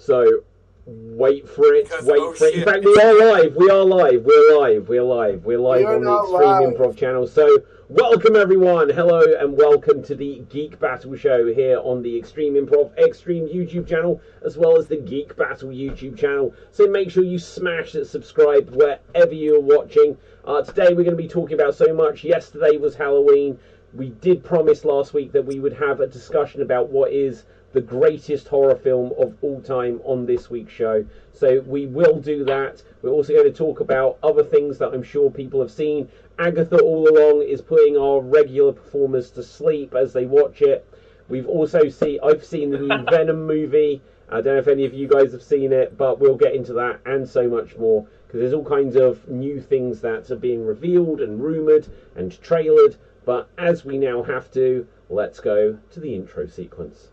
So wait for it. Because, wait for it. In fact, we are live. We are live. We're live. We're live. We're live on the Xstreamed Improv channel. So welcome everyone. Hello and welcome to the Geek Battle show here on the Xstreamed Improv Xstreamed YouTube channel, as well as the Geek Battle YouTube channel. So make sure you smash that subscribe wherever you're watching. Today we're going to be talking about so much. Yesterday was Halloween. We did promise last week that we would have a discussion about what is the greatest horror film of all time on this week's show. So we will do that. We're also going to talk about other things that I'm sure people have seen. Agatha all along is putting our regular performers to sleep as they watch it. I've seen the new Venom movie. I don't know if any of you guys have seen it, but we'll get into that and so much more, because there's all kinds of new things that are being revealed and rumoured and trailered. But as we now have to, let's go to the intro sequence.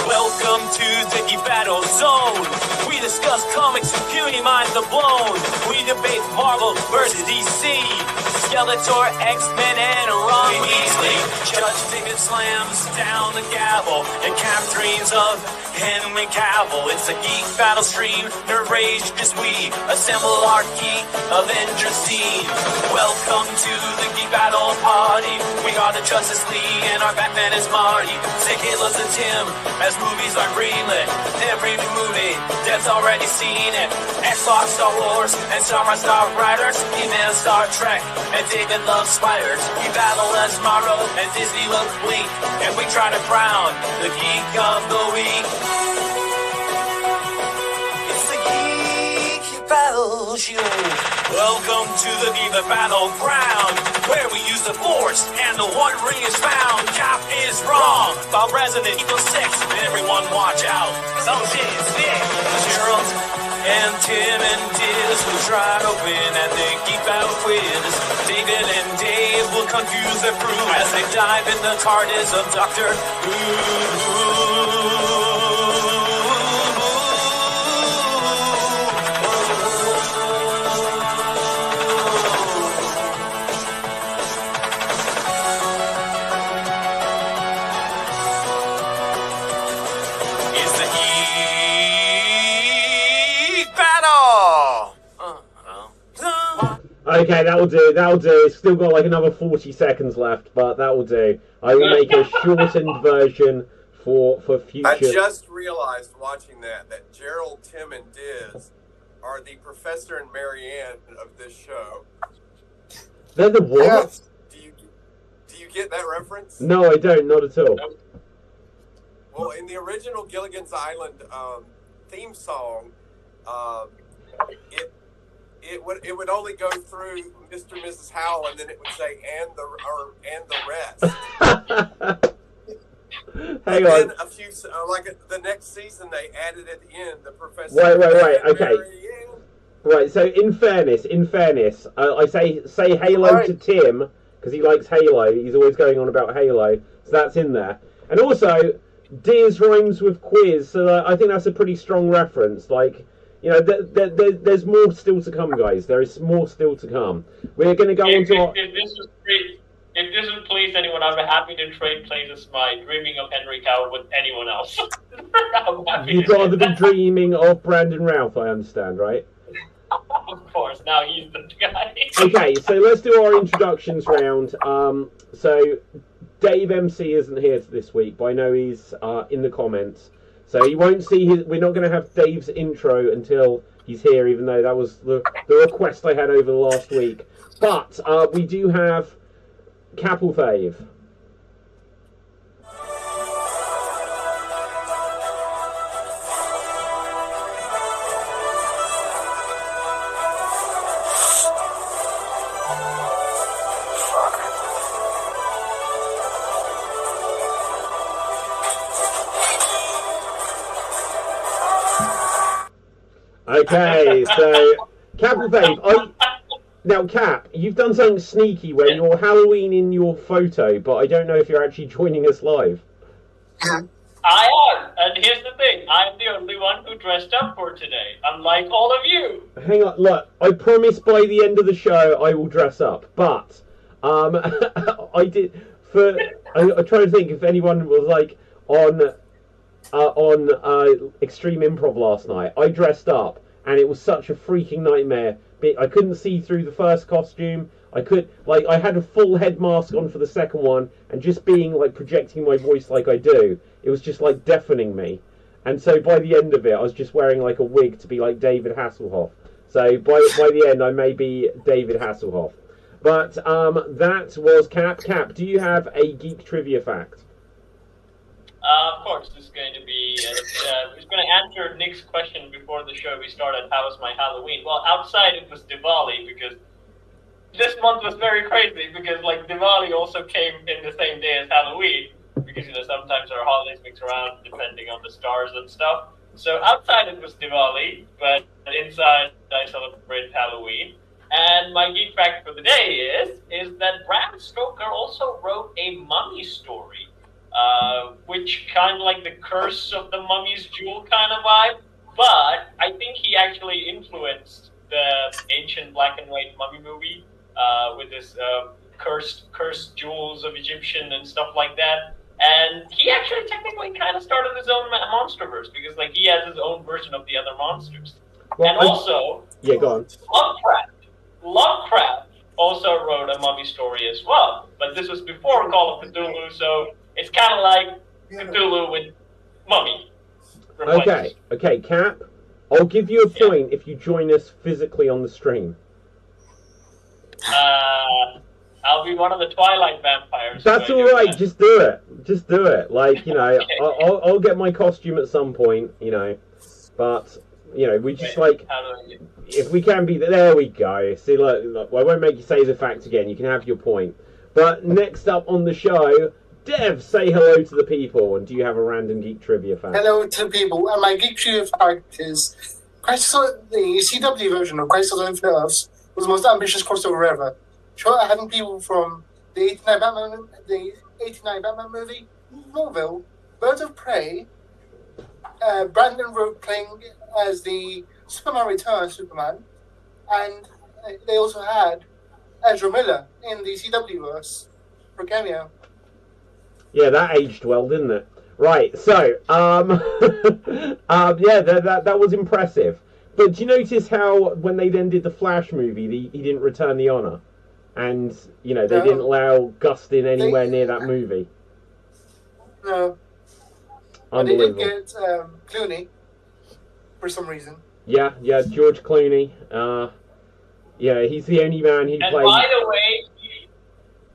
Welcome to the Geek Battle Zone. We discuss comics with puny minds are blown. We debate Marvel versus DC, Skeletor, X-Men, and Ron Weasley. Judge David slams down the gavel and cap dreams of Henry Cavill. It's a Geek Battle stream. Nerd rage as we assemble our Geek Avengers team. Welcome to the Geek Battle party. We are the Justice League and our Batman is Marty. Say Hitler's and Tim as movies are greenlit. Every new movie, Dev's already seen it. Xbox, Star Wars, and Star Riders. He-Man, Star Trek, and David loves spiders. We battle as Morrow and Disney loves Blink, and we try to crown the Geek of the Week. It's the Geek Battle Show. Welcome to the Geek Battleground, where we use the Force and the One Ring is found. Cap is wrong about Resident Evil 6, and everyone watch out. So shit is big. Gerald and Tim and Diz will try to win at the Geek Battle quiz. David and Dave will confuse their crew as they dive in the TARDIS of Doctor Who. Okay, that'll do, It's still got like another 40 seconds left, but that will do. I will make a shortened version for future... I just realized watching that Gerald, Tim, and Diz are the Professor and Marianne of this show. They're the what? Yes. Do you get that reference? No, I don't, not at all. Well, in the original Gilligan's Island theme song, it would only go through Mr. and Mrs. Howell, and then it would say and the rest. Hang on. Then the next season they added at the end the Professor. Right. Okay. Right. So in fairness, I say Halo to Tim because he likes Halo. He's always going on about Halo, so that's in there. And also, Diz rhymes with quiz, so I think that's a pretty strong reference. Like, you know, there's more still to come, guys. There is more still to come. We're going to go on to... If this would please anyone, I'm happy to trade places by dreaming of Henry Cavill with anyone else. You'd rather be dreaming of Brandon Routh, I understand, right? Of course, now he's the guy. Okay, so let's do our introductions round. So Dave MC isn't here this week, but I know he's in the comments. So you won't see we're not going to have Dave's intro until he's here, even though that was the request I had over the last week. But we do have Capel Fave. Okay, so Capel Fave. Now, Cap, you've done something sneaky where you're Halloween in your photo, but I don't know if you're actually joining us live. I am, and here's the thing, I'm the only one who dressed up for today, unlike all of you. Hang on, look, I promise by the end of the show I will dress up, but I did, I try to think if anyone was like on Extreme Improv last night. I dressed up, and it was such a freaking nightmare. I couldn't see through the first costume. I had a full head mask on for the second one, and just being like projecting my voice like I do, it was just like deafening me. And so by the end of it, I was just wearing like a wig to be like David Hasselhoff. So by the end, I may be David Hasselhoff. But that was Cap. Cap, do you have a geek trivia fact? Of course, this is going to be. It's going to answer Nick's question before the show we started. How was my Halloween? Well, outside it was Diwali, because this month was very crazy, because like Diwali also came in the same day as Halloween, because sometimes our holidays mix around depending on the stars and stuff. So outside it was Diwali, but inside I celebrate Halloween. And my geek fact for the day is that Bram Stoker also wrote a mummy story, which kind of like the Curse of the Mummy's Jewel kind of vibe. But I think he actually influenced the ancient black and white mummy movie with this cursed jewels of Egyptian and stuff like that. And he actually technically kind of started his own monsterverse, because like he has his own version of the other monsters. Well, and also, yeah, go on. Lovecraft also wrote a mummy story as well, but this was before Call of Cthulhu, so it's kind of like Cthulhu with mummy. Okay, Cap, I'll give you a point if you join us physically on the stream. I'll be one of the Twilight vampires. That's all right. Just do it. Like, okay. I'll get my costume at some point, but we just if we can be there we go. See, look, I won't make you say the fact again. You can have your point. But next up on the show, Dev, say hello to the people. And do you have a random geek trivia fact? Hello to the people. And my geek trivia fact is the CW version of Crisis on Infinite Earths was the most ambitious crossover ever. Having people from the 89 Batman movie, Smallville, Birds of Prey, Brandon Root playing as the Superman Returns Superman, and they also had Ezra Miller in the CW verse for cameo. Yeah, that aged well, didn't it? Right, so that was impressive. But do you notice how when they then did the Flash movie, he didn't return the honor? And, they didn't allow Gustin anywhere near that movie. No. But they did get Clooney, for some reason. Yeah, George Clooney. He's the only man who played...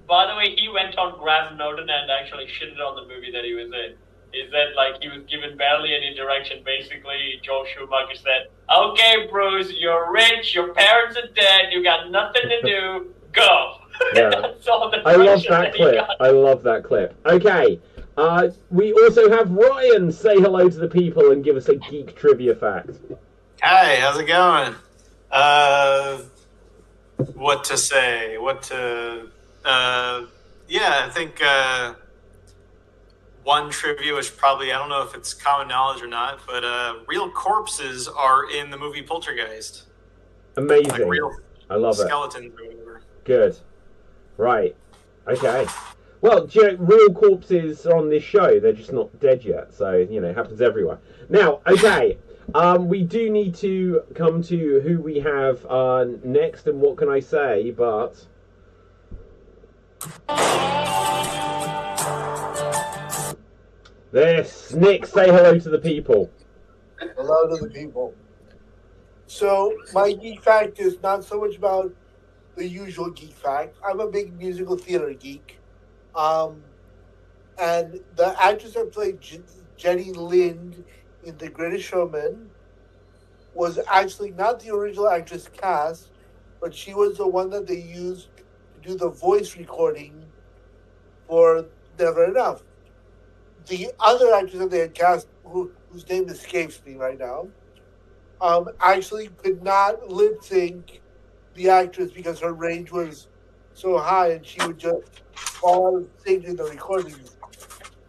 By the way, he went on Graham Norton and actually shitted on the movie that he was in. He said, he was given barely any direction. Basically, Joel Schumacher said, "Okay, Bruce, you're rich, your parents are dead, you got nothing to do, go." Yeah. That's all the I love that clip. I love that clip. Okay, we also have Ryan say hello to the people and give us a geek trivia fact. Hi, how's it going? What to say? I think one trivia, which probably, I don't know if it's common knowledge or not, but real corpses are in the movie Poltergeist. Amazing. Like real I love skeletons or whatever. Good. Right. Okay. Well, real corpses are on this show. They're just not dead yet, so, it happens everywhere. Now, okay, we do need to come to who we have next, and what can I say, but... This. Nick, say hello to the people. Hello to the people. So, my geek fact is not so much about the usual geek fact. I'm a big musical theater geek. And the actress that played Jenny Lind in The Greatest Showman was actually not the original actress cast, but she was the one that they used to do the voice recording for Never Enough. The other actress that they had cast, whose name escapes me right now, actually could not lip sync the actress because her range was so high and she would just fall out of sync in the recordings.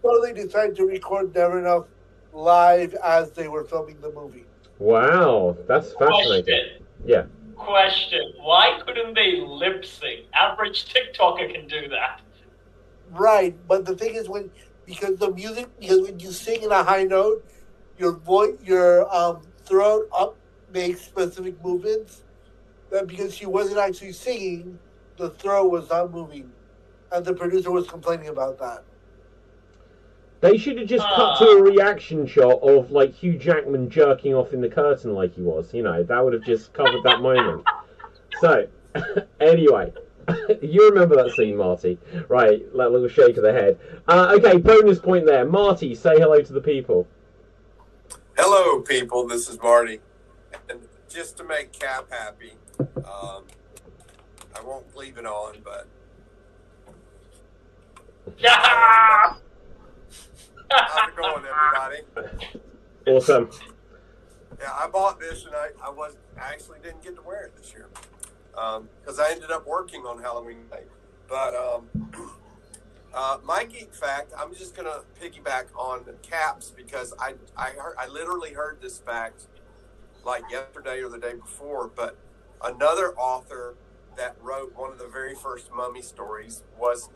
So they decided to record Never Enough live as they were filming the movie. Wow, that's fascinating. Question. Why couldn't they lip sync? Average TikToker can do that. Right, but the thing is because when you sing in a high note, your throat up makes specific movements. That because she wasn't actually singing, the throat was not moving, and the producer was complaining about that. They should have just cut to a reaction shot of like Hugh Jackman jerking off in the curtain like he was. You know, that would have just covered that moment. So, anyway, you remember that scene, Marty? Right, that little shake of the head. Okay, bonus point there. Marty, say hello to the people. Hello, people. This is Marty. And just to make Cap happy, I won't leave it on, but... Yeah! How's it going, everybody? Awesome. Yeah, I bought this, and I actually didn't get to wear it this year because I ended up working on Halloween night. But my geek fact, I'm just gonna piggyback on Caps because I literally heard this fact like yesterday or the day before. But another author that wrote one of the very first Mummy stories was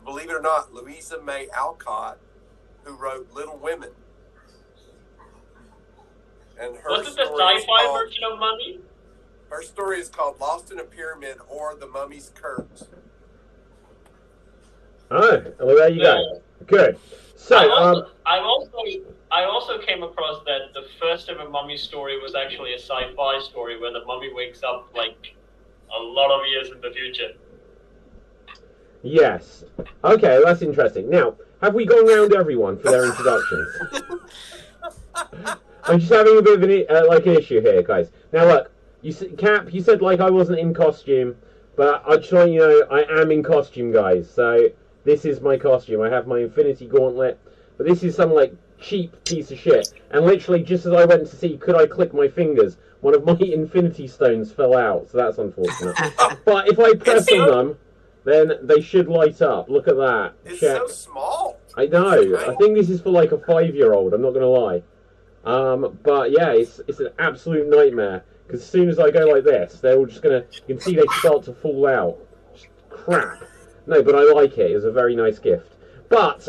believe it or not, Louisa May Alcott, who wrote Little Women. And her was it the sci-fi version of Mummy? Her story is called Lost in a Pyramid or The Mummy's Curse. Oh, well, there you go. Good. So, I also came across that the first ever Mummy story was actually a sci-fi story where the mummy wakes up like a lot of years in the future. Yes. Okay, that's interesting. Now, have we gone round everyone for their introductions? I'm just having a bit of an issue here, guys. Now, look, Cap, you said like I wasn't in costume, but I try, you know, I am in costume, guys. So this is my costume. I have my Infinity Gauntlet, but this is some like cheap piece of shit. And literally, just as I went to see, could I click my fingers, one of my Infinity Stones fell out. So that's unfortunate. But if I press on them, then they should light up. Look at that. It's Check. so small. I know. I think this is for like a 5-year-old. I'm not going to lie. But yeah, it's an absolute nightmare. Because as soon as I go like this, they're all just going to... You can see they start to fall out. Just crap. No, but I like it. It's a very nice gift. But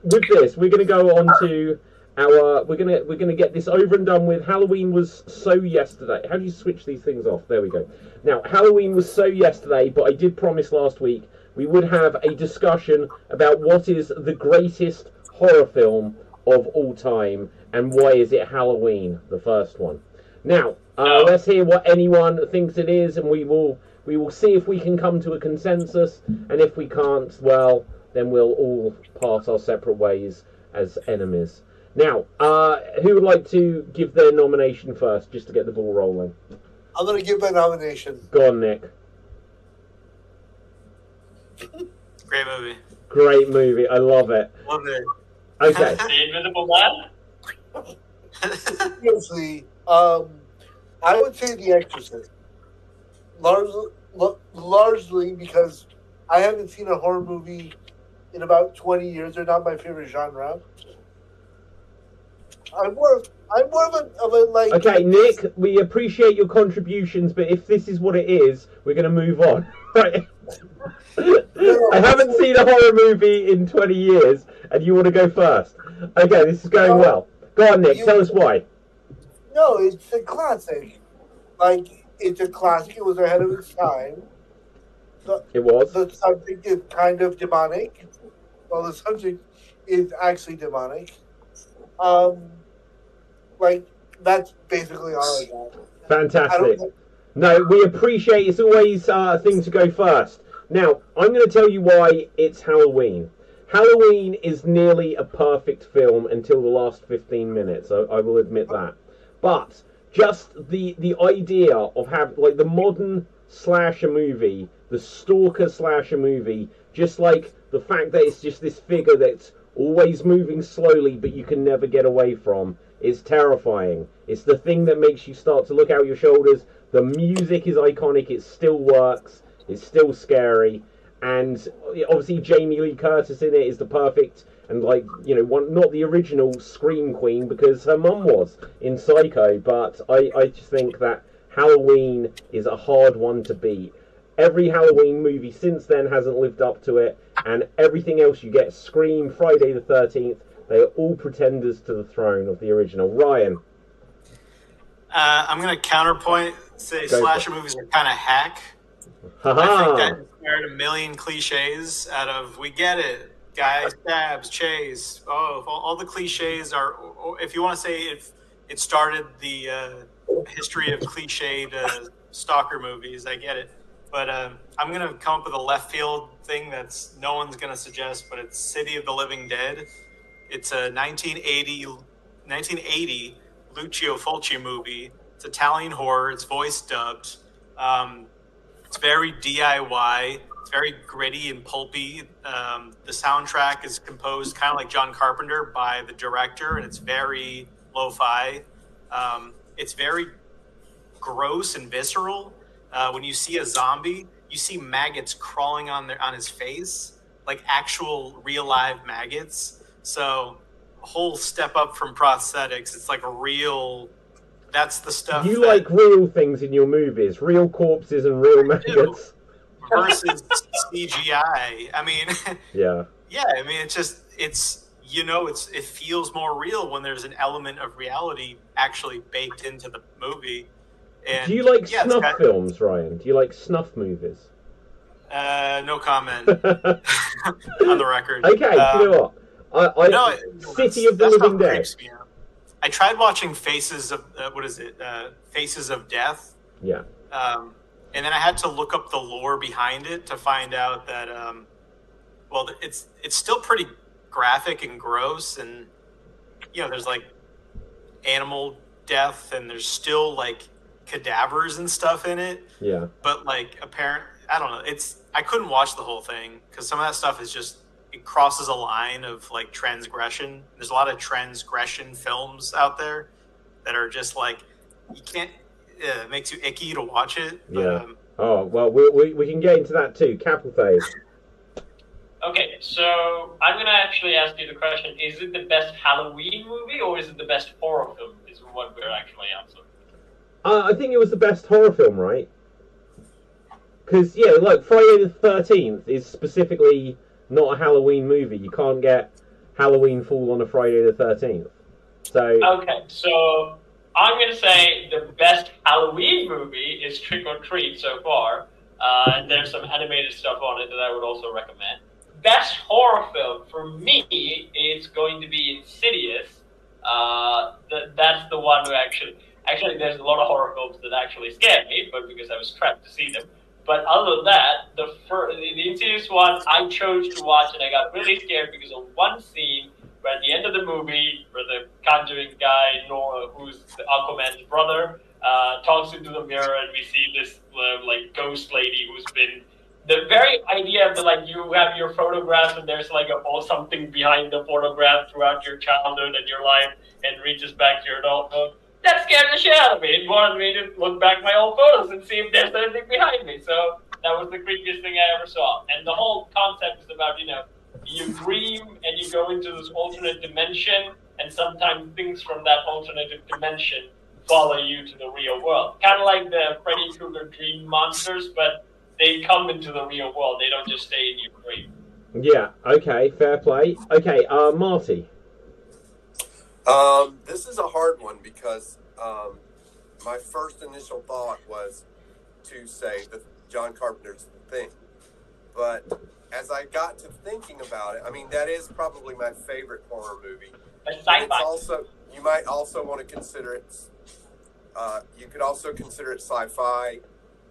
with this, we're going to go on to our... We're going to get this over and done with. Halloween was so yesterday. How do you switch these things off? There we go. Now, Halloween was so yesterday, but I did promise last week we would have a discussion about what is the greatest horror film of all time and why is it Halloween, the first one. Now, let's hear what anyone thinks it is, and we will see if we can come to a consensus, and if we can't, well, then we'll all part our separate ways as enemies. Now, who would like to give their nomination first, just to get the ball rolling? I'm going to give my nomination. Go on, Nick. Great movie. Great movie. I love it. Love it. Okay. The Invisible Man? Seriously, I would say The Exorcist. Largely because I haven't seen a horror movie in about 20 years. They're not my favorite genre. I'm more of a like... Okay, Nick, we appreciate your contributions, but if this is what it is, we're going to move on. Right? I haven't seen a horror movie in 20 years, and you want to go first. Okay, this is going well. Go on, Nick, tell us why. No, it's a classic. Like, it's a classic. It was ahead of its time. It was. The subject is kind of demonic. Well, the subject is actually demonic. Like, that's basically all I got. Fantastic. No, we appreciate it's always a thing to go first. Now, I'm going to tell you why it's Halloween. Halloween is nearly a perfect film until the last 15 minutes. I will admit that. But just the idea of having like the modern slasher movie, the stalker slasher movie, just like the fact that it's just this figure that's always moving slowly but you can never get away from, is terrifying. It's the thing that makes you start to look out your shoulders. The music is iconic. It still works. It's still scary. And obviously Jamie Lee Curtis in it is the perfect, and like, you know, not the original Scream Queen because her mum was in Psycho, but I just think that Halloween is a hard one to beat. every Halloween movie since then hasn't lived up to it, and everything else you get, Scream, Friday the 13th, they are all pretenders to the throne of the original. Ryan? I'm going to counterpoint, say slasher movies are kind of hack. Ha-ha. I think that inspired a million cliches out of, we get it, guy stabs, chase. Oh, all the cliches are, if you want to say it started the history of cliched stalker movies, I get it. But I'm going to come up with a left field thing that's no one's going to suggest, but it's City of the Living Dead. It's a 1980 Lucio Fulci movie. It's Italian horror. It's voice dubbed. It's very DIY. It's very gritty and pulpy. The soundtrack is composed kind of like John Carpenter by the director, and it's very lo-fi. It's very gross and visceral. When you see a zombie, you see maggots crawling on his face, like actual real live maggots. So a whole step up from prosthetics. It's like a real. That's the stuff. You like real things in your movies, real corpses and real maggots. Versus CGI. I mean, yeah. I mean, it feels more real when there's an element of reality actually baked into the movie. And do you like snuff films, Ryan? Do you like snuff movies? No comment. On the record. Okay, you know what? City of the Living Dead. I tried watching Faces of Faces of Death. Yeah. And then I had to look up the lore behind it to find out that, it's still pretty graphic and gross, and there's like animal death, and there's still like cadavers and stuff in it. Yeah. But like I don't know. I couldn't watch the whole thing because some of that stuff is just. It crosses a line of like transgression. There's a lot of transgression films out there that are just like you can't. It makes you icky to watch it. Yeah. Oh well, we can get into that too. Capital phase. Okay, so I'm gonna actually ask you the question: is it the best Halloween movie or is it the best horror film? Is what we're actually answering. I think it was the best horror film, right? Because like Friday the 13th is specifically. Not a Halloween movie. You can't get Halloween fall on a Friday the 13th. So okay, so I'm going to say the best Halloween movie is Trick or Treat so far. And there's some animated stuff on it that I would also recommend. Best horror film for me is going to be Insidious. That's the one who actually there's a lot of horror films that actually scared me, but because I was trapped to see them. But other than that, the Insidious one I chose to watch, and I got really scared because of one scene where at the end of the movie, where the Conjuring guy, who's the Aquaman's brother, talks into the mirror, and we see this like ghost lady who's been the very idea of you have your photographs and there's like something behind the photograph throughout your childhood and your life and reaches back to your adulthood. That scared the shit out of me. It wanted me to look back my old photos and see if there's anything behind me. So that was the creepiest thing I ever saw. And the whole concept is about, you dream and you go into this alternate dimension, and sometimes things from that alternative dimension follow you to the real world. Kind of like the Freddy Krueger dream monsters, but they come into the real world. They don't just stay in your dream. Yeah, okay, fair play. Okay, Marty. This is a hard one because my first initial thought was to say that John Carpenter's The Thing. But as I got to thinking about it, I mean, that is probably my favorite horror movie. It's also, you might also want to consider it, you could also consider it sci-fi.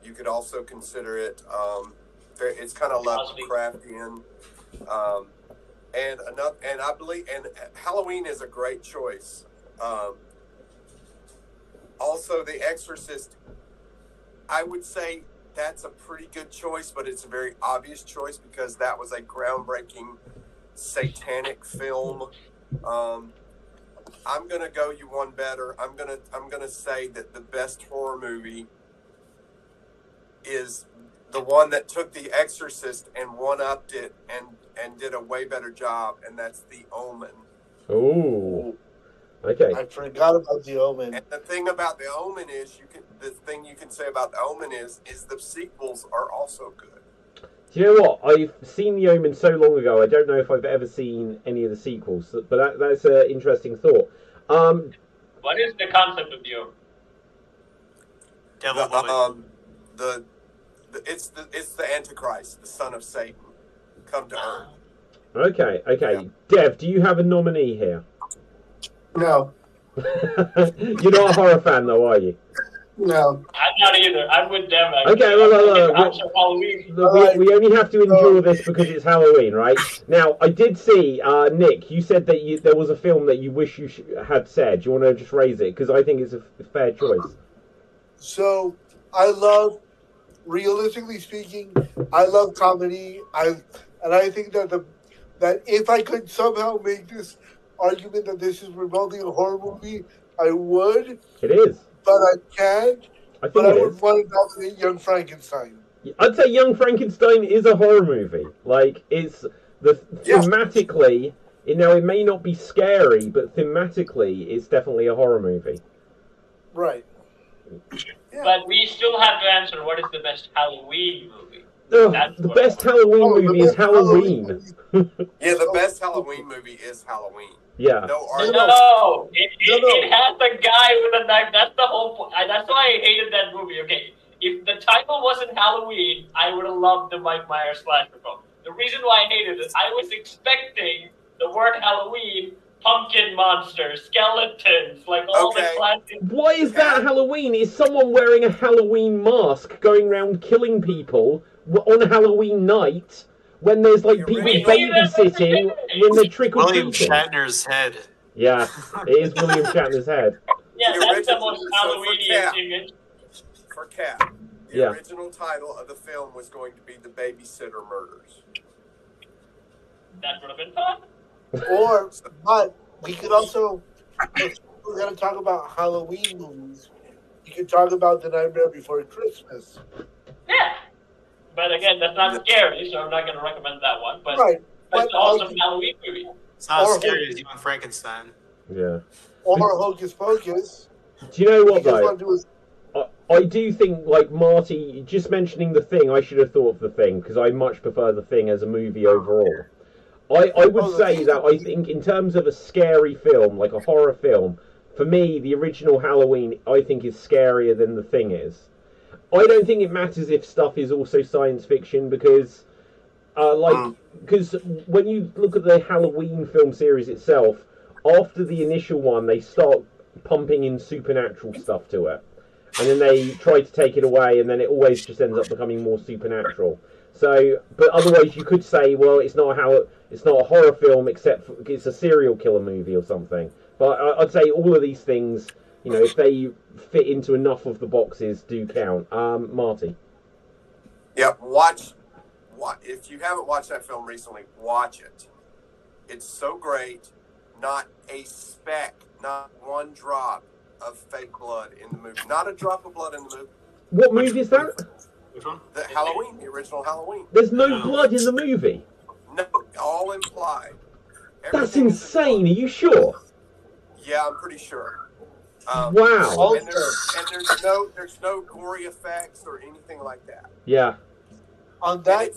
You could also consider it, it's kind of Lovecraftian. And I believe, and Halloween is a great choice. Also, The Exorcist, I would say that's a pretty good choice, but it's a very obvious choice because that was a groundbreaking satanic film. I'm gonna go you one better. I'm gonna say that the best horror movie is the one that took The Exorcist and one-upped it and did a way better job, and that's The Omen. Ooh. Okay. I forgot about The Omen. And the thing about The Omen is, the thing you can say about The Omen is the sequels are also good. Do you know what? I've seen The Omen so long ago, I don't know if I've ever seen any of the sequels, but that's an interesting thought. What is the concept of The Omen? It's the Antichrist, the son of Satan, come to earth. Okay. Yeah. Dev, do you have a nominee here? No. You're not a horror fan, though, are you? No. I'm not either. I'm with them. Okay, we only have to endure this because it's Halloween, right? Now, I did see, Nick, you said that there was a film that you wish you had said. Do you want to just raise it? Because I think it's a fair choice. So, I love, realistically speaking, I love comedy. I think that if I could somehow make this argument that this is remotely a horror movie, I would. It is. But I can't. I would want to nominate Young Frankenstein. I'd say Young Frankenstein is a horror movie. Like, it's thematically. Now, it may not be scary, but thematically, it's definitely a horror movie. Right. Yeah. But we still have to answer what is the best Halloween movie. The best Halloween movie is Halloween. Yeah, the best Halloween movie is Halloween. Yeah. No, it has a guy with a knife. That's the whole point. That's why I hated that movie. Okay, if the title wasn't Halloween, I would have loved the Mike Myers slasher film. The reason why I hated it, I was expecting the word Halloween, pumpkin monsters, skeletons, like all the classic. Why is that Halloween? Is someone wearing a Halloween mask going around killing people on Halloween night? When there's like people babysitting, when they're trick-or-treating. William Shatner's head. Yeah, it is William Shatner's head. Yeah, that's the most Halloween image. For Cap, the original title of the film was going to be The Babysitter Murders. That would have been fun. But we could also, if we're going to talk about Halloween movies, you could talk about The Nightmare Before Christmas. Yeah. But again, that's not scary, so I'm not going to recommend that one. But that's an awesome Halloween movie. It's not as scary as Young Frankenstein. Yeah. Or Hocus Pocus. Do you know what, though? I do think, like, Marty, just mentioning The Thing, I should have thought of The Thing, because I much prefer The Thing as a movie overall. I would say that I think in terms of a scary film, like a horror film, for me, the original Halloween, I think, is scarier than The Thing is. I don't think it matters if stuff is also science fiction because, because when you look at the Halloween film series itself, after the initial one, they start pumping in supernatural stuff to it, and then they try to take it away, and then it always just ends up becoming more supernatural. So, but otherwise, you could say, well, it's not a horror film, except it's a serial killer movie or something. But I'd say all of these things, you know, if they fit into enough of the boxes, do count. Marty. Yeah, watch. If you haven't watched that film recently, watch it. It's so great. Not a speck, not one drop of fake blood in the movie. Not a drop of blood in the movie. What movie is that? Which one? The Halloween, the original Halloween. There's no blood in the movie? No, all implied. That's insane. Are you sure? Yeah, I'm pretty sure. Wow. And there's no gory effects or anything like that. Yeah. On that,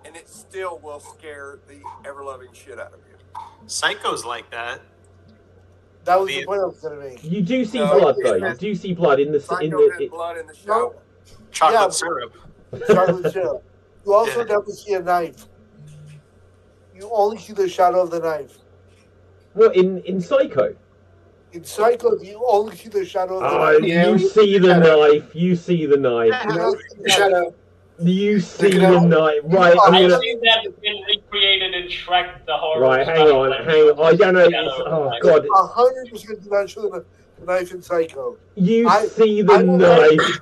and it still will scare the ever-loving shit out of you. Psycho's like that. That was the point I was going to make. You do see blood, though. You do see blood in the blood in the shower. Chocolate syrup. Chocolate syrup. You also never see a knife. You only see the shadow of the knife. What, in Psycho? In Psycho, you only see the shadow of the knife. You see the knife. You see the knife. Shadow. You see the knife. Right, I've seen that been recreated in Shrek the horror. Right, hang on. I don't know. Oh, God. 100% do not show the knife in Psycho. You see the knife.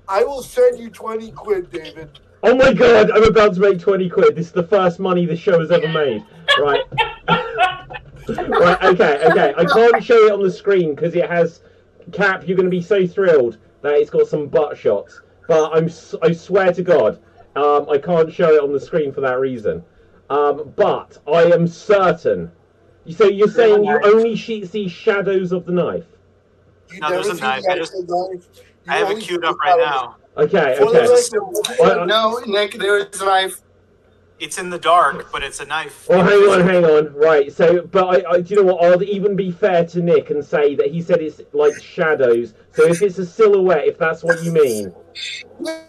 I will send you 20 quid, David. Oh my God, I'm about to make 20 quid. This is the first money the show has ever made. Right. Right, okay. I can't show it on the screen because it has... Cap, you're going to be so thrilled that it's got some butt shots. But I swear to God, I can't show it on the screen for that reason. But I am certain So you're saying you only see shadows of the knife? No, there's a knife. I have it queued up right now. Okay. No, Nick, there is a knife. It's in the dark, but it's a knife. Oh, hang on. Right. So, but I do you know what? I'll even be fair to Nick and say that he said it's like shadows. So if it's a silhouette, if that's what you mean. No,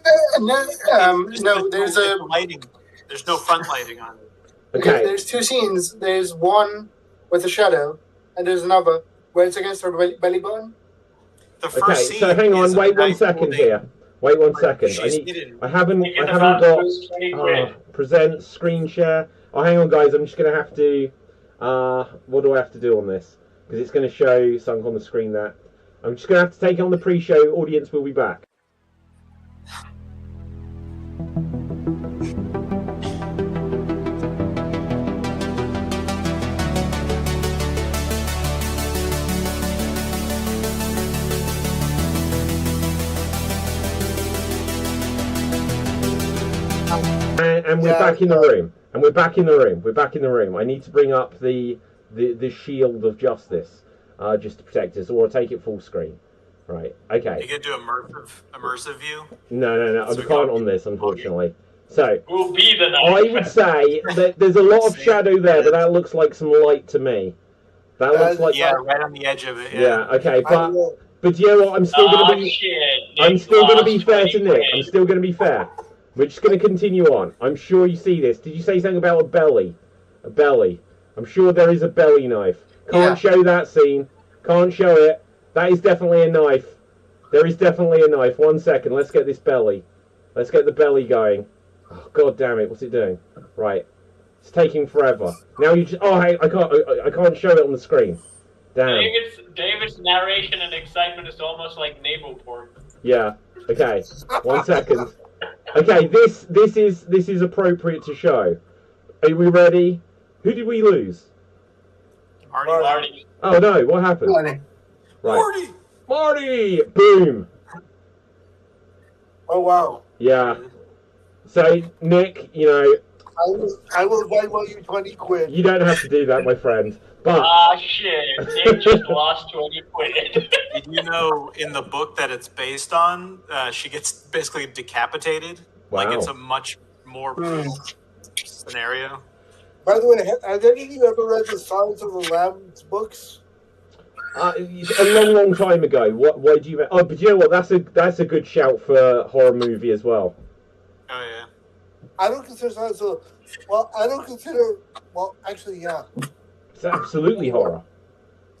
there's a lighting. There's no front lighting on it. Okay. There's two scenes. There's one with a shadow, and there's another where it's against her belly button. The first scene. So hang on. Wait 1 second here. Wait 1 second. I haven't got present screen share. Oh, hang on, guys. I'm just gonna have to. What do I have to do on this? Because it's going to show something on the screen that I'm just going to have to take it on the pre-show. Audience will be back. And we're back in the room. We're back in the room. I need to bring up the shield of justice, just to protect us, or I'll take it full screen. Right. Okay. You can do immersive view. No. I can't on this, unfortunately. So we'll be the knife. I would say that there's a lot of shadow there, but that looks like some light to me. That looks like right on the edge of it. Yeah. Okay. But you know what? I'm still going to be fair to Nick. I'm still going to be fair. We're just going to continue on. I'm sure you see this. Did you say something about a belly? A belly. I'm sure there is a belly knife. Can't show that scene. Can't show it. That is definitely a knife. There is definitely a knife. 1 second. Let's get this belly. Let's get the belly going. Oh, God damn it. What's it doing? Right. It's taking forever. Now you just... Oh, hey, I can't show it on the screen. Damn. David's narration and excitement is almost like navel porn. Yeah. Okay. 1 second. Okay, this is appropriate to show. Are we ready? Who did we lose? Marty. Oh no, what happened? Marty. Right. Marty! Boom! Oh wow. Yeah. So, Nick, you know... I will Venmo you 20 quid. You don't have to do that, my friend. But... shit. Nick just lost 20 quid. Did you know in the book that it's based on, she gets basically decapitated? Wow. Like, it's a much more brutal scenario. By the way, has any of you ever read the Silence of the Lambs books? A long time ago. Why do you... Oh, but you know what? That's a good shout for a horror movie as well. Oh, yeah. I don't consider Silence of... Well, I don't consider... Well, actually, yeah. It's absolutely horror.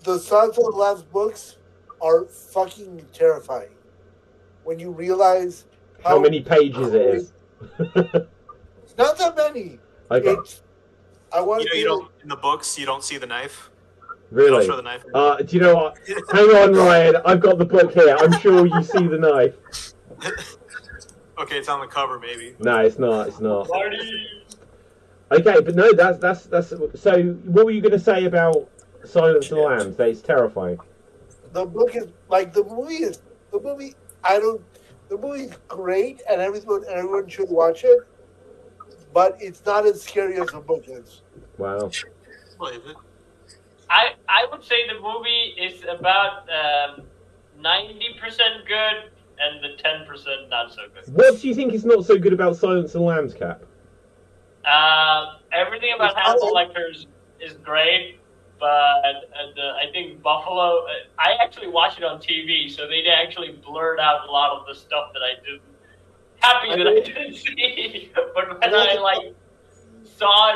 The Silence of the Lambs books are fucking terrifying. When you realize how many pages it is. Not that many. Okay. You don't in the books. You don't see the knife. Really? Don't show the knife. Do you know what? Hang on, Ryan. I've got the book here. I'm sure you see the knife. Okay, it's on the cover, maybe. No, it's not. It's not. Marty. Okay, but no, that's. So, what were you going to say about Silence of the Lambs? That it's terrifying. The book is like the movie. The movie's great, and everyone should watch it. But it's not as scary as the book is. Wow. I would say the movie is about 90% good and the 10% not so good. What do you think is not so good about Silence of the Lambs, Cap? Everything about Hannibal Lecter is great, but I think Buffalo... I actually watched it on TV, so they actually blurred out a lot of the stuff that I didn't... Happy that I didn't see, but when I saw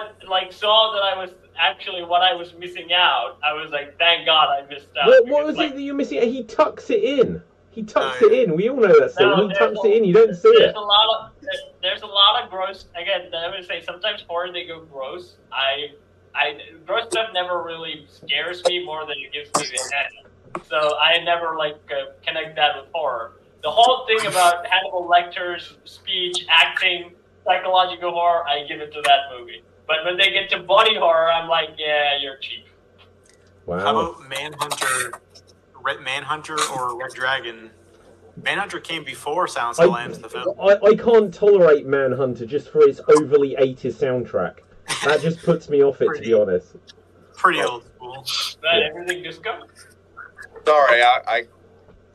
that I was actually what I was missing out, I was like, thank God I missed out. What was it that you're missing? He tucks it in. He tucks it in. We all know that scene. He tucks it in. You don't see it. There's a lot of gross. Again, I would say sometimes horror they go gross. Gross stuff never really scares me more than it gives me the head. So I never connect that with horror. The whole thing about Hannibal Lecter's speech, acting, psychological horror, I give it to that movie. But when they get to body horror, I'm like, yeah, you're cheap. Wow. How about Red Manhunter or Red Dragon? Manhunter came before Silence of the Lambs, the film. I can't tolerate Manhunter just for its overly 80s soundtrack. That just puts me off it, to be honest. Pretty old. Is that everything just go? Sorry, I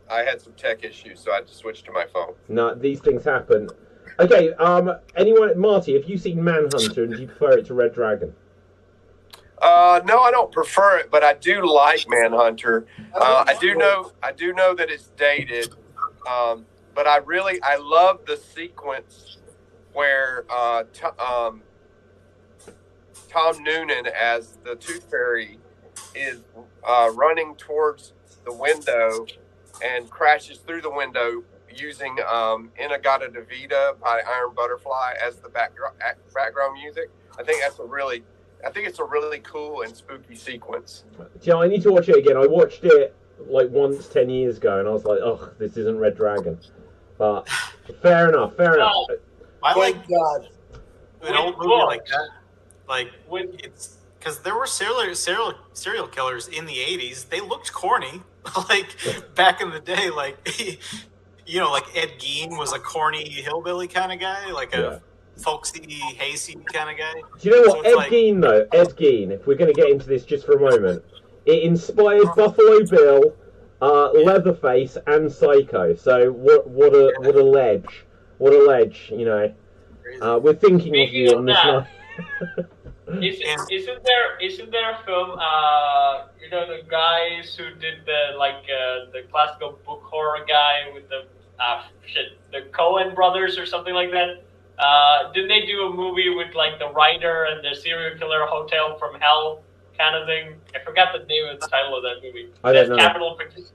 had some tech issues, so I had to switch to my phone. No, these things happen. Okay, anyone, Marty, have you seen Manhunter, and do you prefer it to Red Dragon? No, I don't prefer it, but I do like Manhunter. I do know that it's dated, but I love the sequence where Tom Noonan as the Tooth Fairy is running towards the window and crashes through the window using Inagata Davida by Iron Butterfly as the background music. I think it's a really cool and spooky sequence. You know, I need to watch it again. I watched it like once 10 years ago, and I was like, "Oh, this isn't Red Dragon." But fair enough. I like God. an old movie like that. Like it's because there were serial killers in the '80s. They looked corny, like back in the day. Like like Ed Gein was a corny hillbilly kind of guy, like a folksy, hazy kind of guy. Do you know what? Ed Gein, though, if we're going to get into this just for a moment, it inspired Buffalo Bill, Leatherface, and Psycho. So what a ledge. What a ledge, you know. We're thinking of you on this night. Isn't there a film, the guys who did the classical book horror guy with the Coen brothers or something like that? Didn't they do a movie with like the writer and the serial killer Hotel from Hell kind of thing? I forgot the name of the title of that movie. I don't know. Capital Pictures.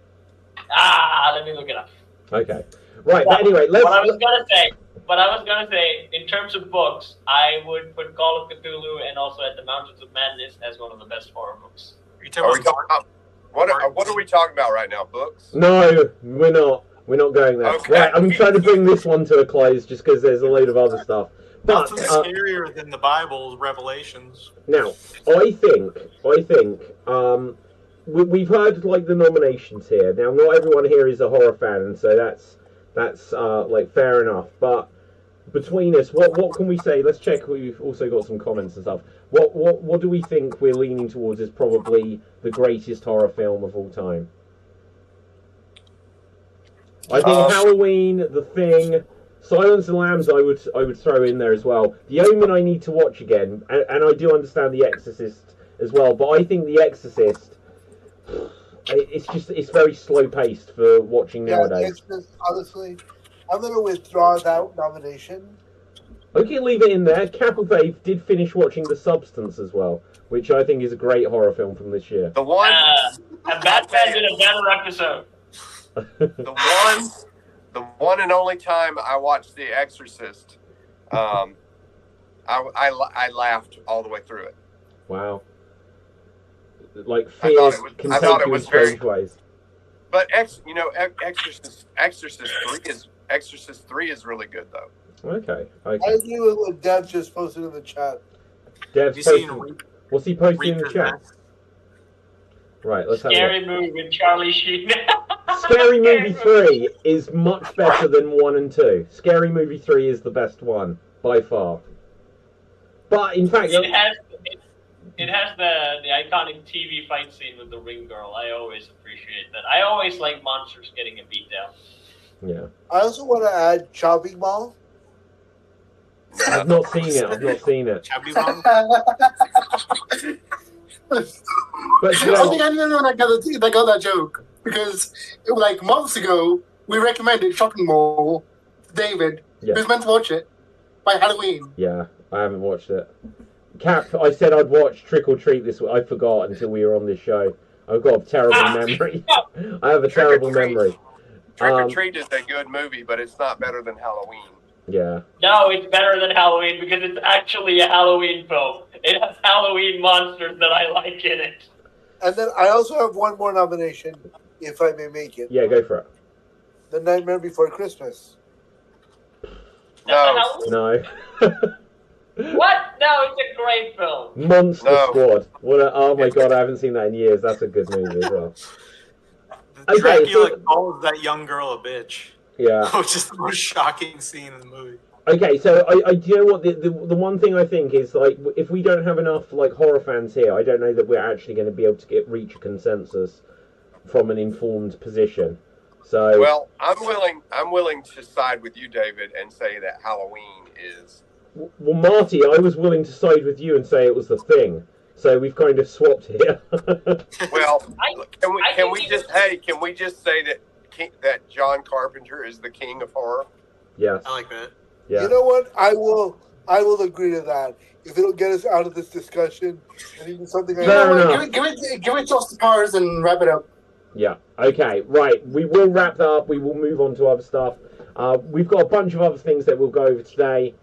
Let me look it up. Okay. Right, but anyway, What I was gonna say, in terms of books, I would put Call of Cthulhu and also At the Mountains of Madness as one of the best horror books. What are we talking about right now? Books? No, we're not. We're not going there. Okay. Right, I'm trying to bring this one to a close just because there's a load of other stuff. But nothing scarier than the Bible's Revelations. Now, I think we've heard like the nominations here. Now, not everyone here is a horror fan, and so that's like fair enough. But between us, what can we say? Let's check. We've also got some comments and stuff. What do we think we're leaning towards is probably the greatest horror film of all time? I think Halloween, The Thing, Silence of the Lambs I would throw in there as well. The Omen I need to watch again, and I do understand The Exorcist as well, but I think The Exorcist, it's very slow paced for watching nowadays. Honestly, I'm going to withdraw that nomination. Okay, leave it in there. Capelfave did finish watching The Substance as well, which I think is a great horror film from this year. The one, and Batman did a better episode. the one and only time I watched The Exorcist, I laughed all the way through it. Wow. Like fears can take you in strange ways. But Exorcist 3 is really good though. Okay. I agree with what Dev just posted in the chat. Dev's posting. What's he posting in the chat? Right, let's have a look. Scary movie with Charlie Sheen. Scary Movie 3 is much better than 1 and 2. Scary Movie 3 is the best one, by far. But, in fact... It has the iconic TV fight scene with the ring girl. I always appreciate that. I always like monsters getting a beat down. Yeah. I also want to add Chopping Mall. I've not seen it. Chubby Mom? But, I think I didn't know that got that joke. Because, like, months ago, we recommended Shopping Mall to David, who's meant to watch it, by Halloween. Yeah, I haven't watched it. Cap, I said I'd watch Trick or Treat this week. I forgot until we were on this show. I've got a terrible memory. I have a terrible memory. Trick or Treat is a good movie, but it's not better than Halloween. Yeah. No, it's better than Halloween because it's actually a Halloween film. It has Halloween monsters that I like in it. And then I also have one more nomination, if I may make it. Yeah, go for it. The Nightmare Before Christmas. No. What? No, it's a great film. Monster Squad. Oh my god, I haven't seen that in years. That's a good movie as well. Dracula calls that young girl a bitch. Yeah. Which is the most shocking scene in the movie. Okay, so I do you know what the one thing I think is like if we don't have enough like horror fans here, I don't know that we're actually going to be able to reach a consensus from an informed position. So well, I'm willing to side with you, David, and say that Halloween is. Well, Marty, I was willing to side with you and say it was The Thing. So we've kind of swapped here. Well, can we just say that John Carpenter is the king of horror? Yes. I like that. Yeah. You know what? I will agree to that. If it'll get us out of this discussion and even something Give it to Austin Powers and wrap it up. Yeah. Okay. Right. We will wrap that up. We will move on to other stuff. We've got a bunch of other things that we'll go over today.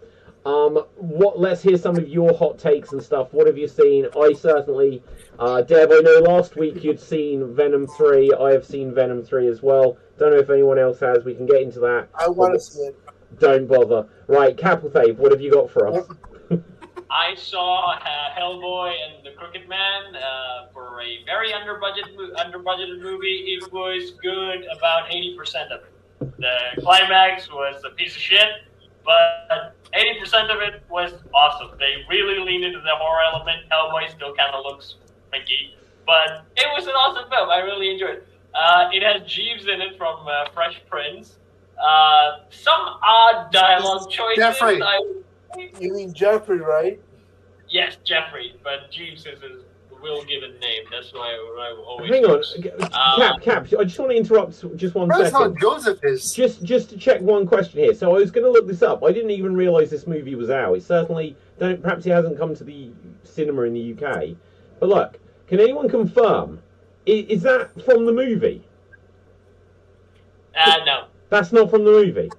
Let's hear some of your hot takes and stuff. What have you seen? I certainly, Deb, I know last week you'd seen Venom 3. I have seen Venom 3 as well. Don't know if anyone else has. We can get into that. I want to see it. Don't bother. Right, Capelthave, what have you got for us? I saw Hellboy and the Crooked Man for a very underbudgeted movie. It was good about 80% of it. The climax was a piece of shit, but 80% of it was awesome. They really leaned into the horror element. Hellboy still kind of looks funky, but it was an awesome film. I really enjoyed it. It has Jeeves in it from Fresh Prince. Some odd dialogue choices. Jeffrey. You mean Jeffrey, right? Yes, Jeffrey, but Jeeves is his Will given name. That's why I always. Hang on, Cap. I just want to interrupt just one That's second. how Joseph is. Just to check one question here. So I was going to look this up. I didn't even realise this movie was out. It certainly perhaps it hasn't come to the cinema in the UK. But look, can anyone confirm? Is that from the movie? No. That's not from the movie.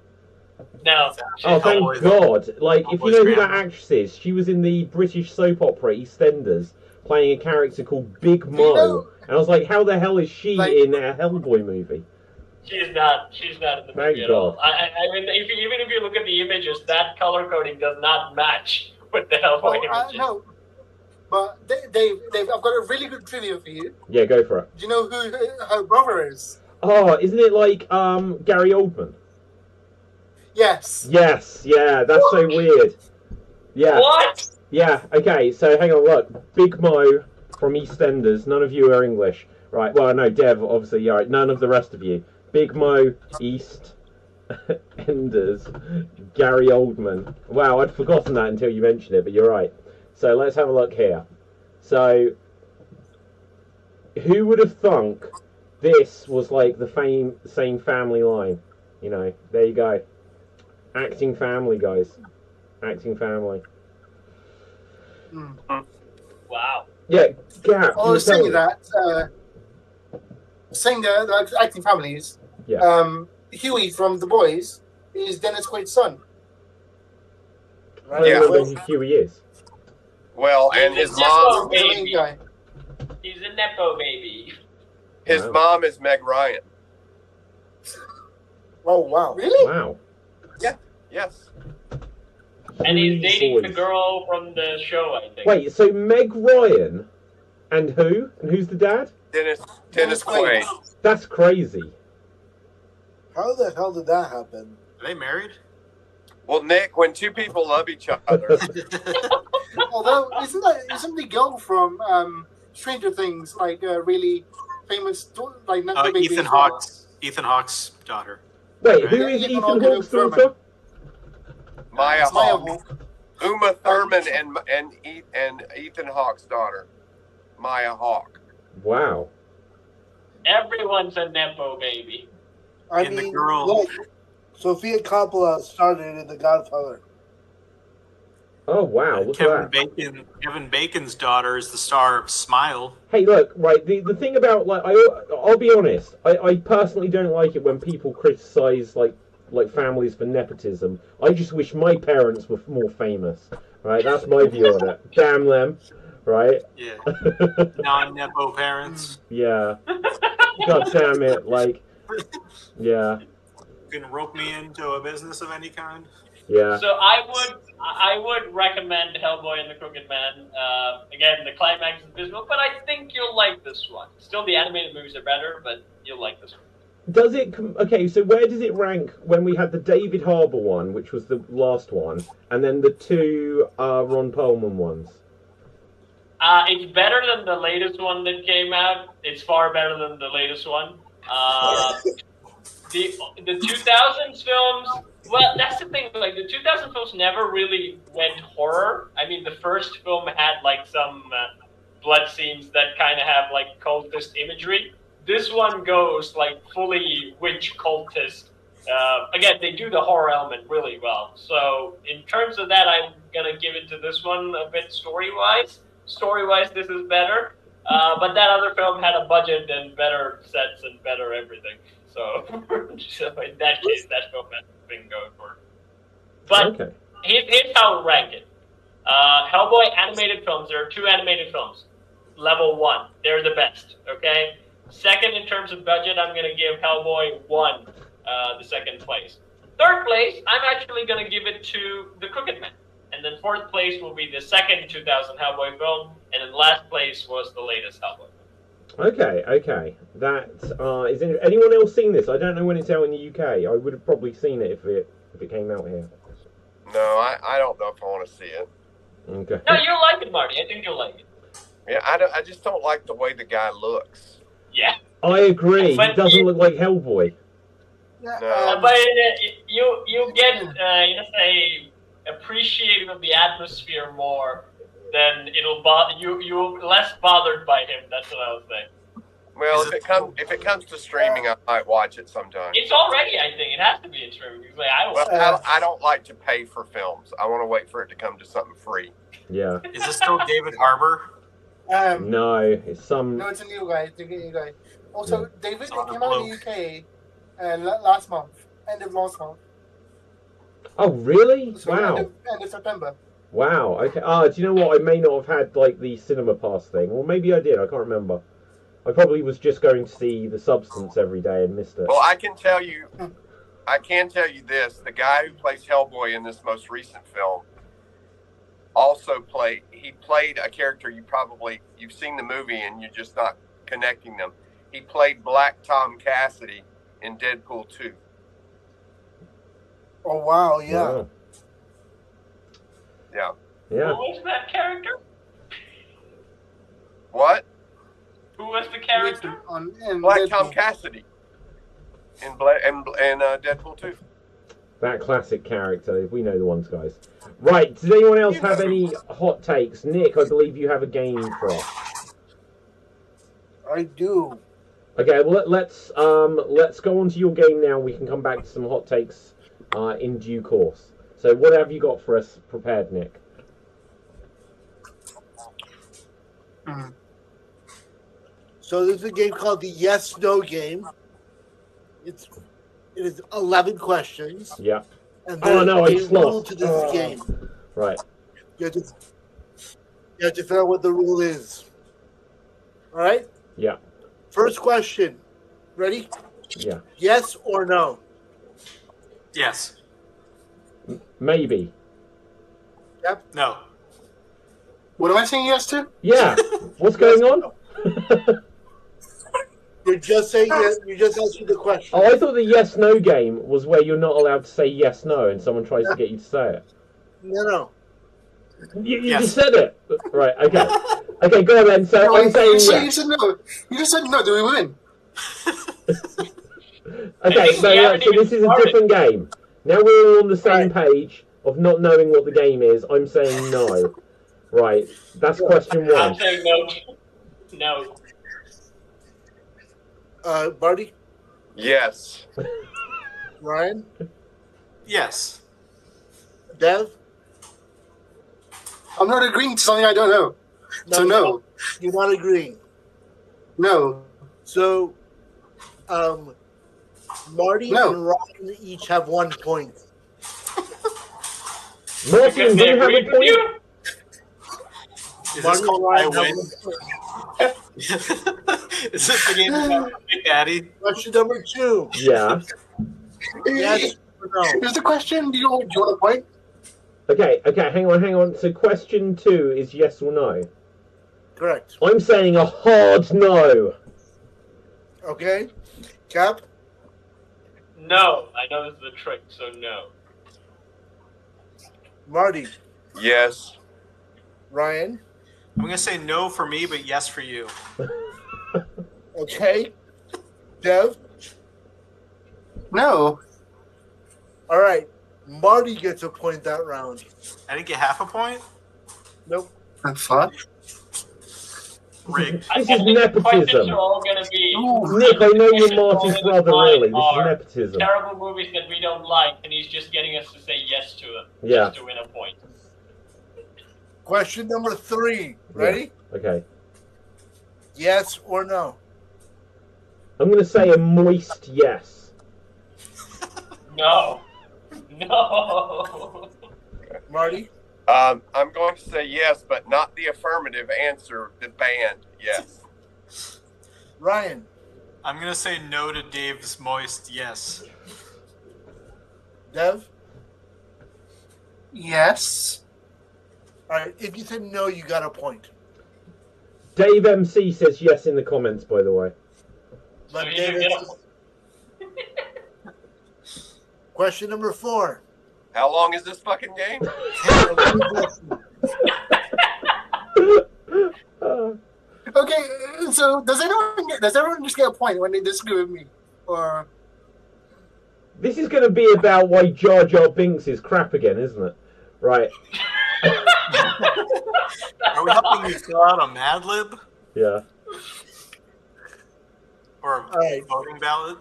No. Oh, thank God! Like, if you know who that actress is, she was in the British soap opera EastEnders, playing a character called Big Mo. And I was like, how the hell is she in a Hellboy movie? She's not. She's not in the movie at all. I mean, even if you look at the images, that color coding does not match with the Hellboy images. No. But Dave, I've got a really good trivia for you. Yeah, go for it. Do you know who her brother is? Oh, isn't it like Gary Oldman? Yes. Yes, yeah, that's so weird. Yeah. What? Yeah, okay, so hang on, look. Big Mo from EastEnders. None of you are English. Right, well, no, Dev, obviously, yeah, right. None of the rest of you. Big Mo, EastEnders, Gary Oldman. Wow, I'd forgotten that until you mentioned it, but you're right. So let's have a look here. So, who would have thunk this was like the same family line? You know, there you go. Acting family, guys. Acting family. Wow. Yeah, Gap. I was saying that. Saying the acting families. Yeah. Huey from The Boys is Dennis Quaid's son. Right? Yeah. Who Huey is. Well, and his mom. Baby. He's a nepo baby. His mom is Meg Ryan. Oh wow! Really? Wow. Yeah. Yes. And he's dating the girl from the show, I think. Wait, so Meg Ryan and who? And who's the dad? Dennis Quaid. That's crazy. How the hell did that happen? Are they married? Well, Nick, when two people love each other. Although isn't the girl from Stranger Things like really famous? Like Ethan Hawke's daughter. Wait, Right. who is Ethan Ethan Hawke Hawke's daughter? Maya Hawke. Hawke. Uma Thurman and Ethan Hawke's daughter, Maya Hawke. Wow. Everyone's a nepo baby. I And the mean, girl- look, Sofia Coppola started in The Godfather. Oh wow, look at that. Kevin Bacon's daughter is the star of Smile. Hey, look, right, the thing about, like, I'll be honest, I personally don't like it when people criticise, like families for nepotism. I just wish my parents were more famous, right? That's my view on it. Damn them, right? Yeah. Non-nepo parents. Yeah. God damn it, like, yeah, You can rope me into a business of any kind. yeah. So I would recommend Hellboy and the Crooked Man. Again, the climax is abysmal, but I think you'll like this one. Still, the animated movies are better, but you'll like this one. Does it? Okay, so where does it rank when we had the David Harbour one, which was the last one, and then the two Ron Perlman ones? It's better than the latest one that came out. It's far better than the latest one. The 2000s films. Well, that's the thing. Like the 2000 films never really went horror. I mean, the first film had like some blood scenes that kind of have like cultist imagery. This one goes like fully witch cultist. Again, they do the horror element really well. So in terms of that, I'm gonna give it to this one a bit story-wise. Story-wise, this is better. But that other film had a budget and better sets and better everything. So, so in that case, that film has been going for. But Okay. here's how I rank it. Hellboy animated films. There are two animated films. Level 1. They're the best. Okay. Second, in terms of budget, I'm going to give Hellboy 1 the second place. Third place, I'm actually going to give it to The Crooked Man. And then fourth place will be the second 2000 Hellboy film. And then last place was the latest Hellboy film. Okay. That is. Anyone else seen this? I don't know when it's out in the UK. I would have probably seen it if it came out here. No, I don't know if I want to see it. Okay. No, you'll like it, Marty. I think you'll like it. Yeah, I just don't like the way the guy looks. Yeah. I agree. But He doesn't look like Hellboy. No. But you get say appreciative of the atmosphere more, then it'll bother you're less bothered by him. That's what I was saying. Well, if it comes to streaming, I might watch it sometime. It's already, I think, it has to be in streaming. Like, I don't like to pay for films. I want to wait for it to come to something free. Yeah. Is this still David Harbour? No, it's some. No, it's a new guy. It's a new guy. Also, Yeah. David, It's it not a came out in the UK last month, end of last month. Oh, really? So Wow. end of September. Wow. Okay. Do you know what? I may not have had like the cinema pass thing, or maybe I did. I can't remember. I probably was just going to see The Substance every day and missed it. Well, I can tell you this: the guy who plays Hellboy in this most recent film also played a character you've seen the movie and you're just not connecting them. He played Black Tom Cassidy in Deadpool 2. Oh wow, yeah. Wow. Yeah. Yeah. Who was that character? What? Who was the character? Black Tom Cassidy in Deadpool 2. That classic character. We know the ones, guys. Right. Does anyone else have any hot takes? Nick, I believe you have a game for us. I do. Okay. Well, let's go on to your game now. We can come back to some hot takes in due course. So, what have you got for us prepared, Nick? So there's a game called the Yes No game. It is 11 questions. Yeah. And Oh, no, there's it's a rule lost. to this game. Right. You have to figure out what the rule is. All right? Yeah. First question. Ready? Yeah. Yes or no? Yes. Maybe. No. What am I saying yes to? Yeah. What's going on? You're just saying yes. You just answered the question. Oh, I thought the yes/no game was where you're not allowed to say yes/no, and someone tries to get you to say it. No. You Yes. just said it. Right. Okay. Okay. Go on then. So No, I'm saying you yes. said no. You just said no. Do we win? Okay. think we haven't So even this is a started. different game. Now we're all on the same page of not knowing what the game is. I'm saying no. Right. That's question I'm one. saying no. No. Barty? Yes. Ryan? Yes. Dev? I'm not agreeing to something I don't know. So no. You're not agreeing. No. So, Marty No. and Ryan each have 1 point. Martin, do you have a Agree with point? you? Is Marty this called and I Ryan have Win? 1 point. Is this the game about Big Daddy? Question number 2. Yeah. Yes or no? Here's the question. Do you want a point? Okay. Hang on. So question 2 is yes or no. Correct. I'm saying a hard no. Okay. Cap? No, I know this is a trick, so no. Marty, Yes. Ryan, I'm gonna say no for me, but yes for you. okay. Dev, No. all right. Marty gets a point that round. I didn't get half a point. Nope. The fuck? Rigged. This is Questions nepotism. are all going to be Nick, I know you're questions Marty's all brother, the really. time This is are nepotism. terrible movies that we don't like, and he's just getting us to say yes to them Yeah. just to win a point. Question number 3. Ready? Okay. Yes or no? I'm going to say a moist yes. No. No. Marty? I'm going to say yes, but not the affirmative answer. The band, yes. Ryan? I'm gonna say no to Dave's moist yes. Dev? Yes. All right. If you said no, you got a point. Dave MC says yes in the comments, by the way. But So you David, get a point. question number 4. How long is this fucking game? Okay, so does everyone just get a point when they disagree with me? Or This is going to be about why Jar Jar Binks is crap again, isn't it? Right. Are we helping you fill out a Mad Lib Yeah. or a right. voting ballot?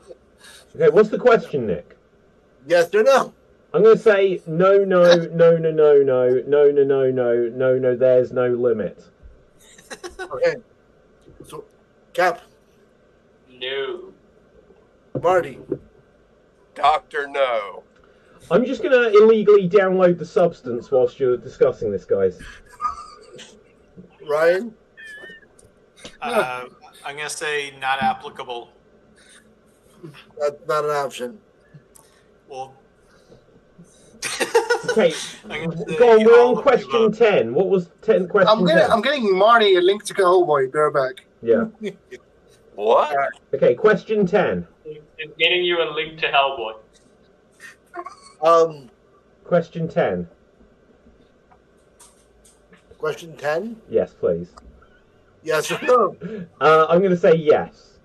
Okay, what's the question, Nick? Yes or no? I'm going to say no, no, no, no, no, no, no, no, no, no, no, no, there's no limit. Okay. So, Cap, No. Marty, Doctor No. I'm just going to illegally download the substance whilst you're discussing this, guys. Ryan, I'm gonna say not applicable. that's not an option. Well, Okay, I'm gonna say go on, we're all on of the question above. 10. What was 10 question 10? I'm getting Marty a link to Hellboy. Bear back. Yeah. What? Okay, question 10. It's getting you a link to Hellboy. Question 10. Question 10. Yes, please. Yes or no? I'm going to say yes.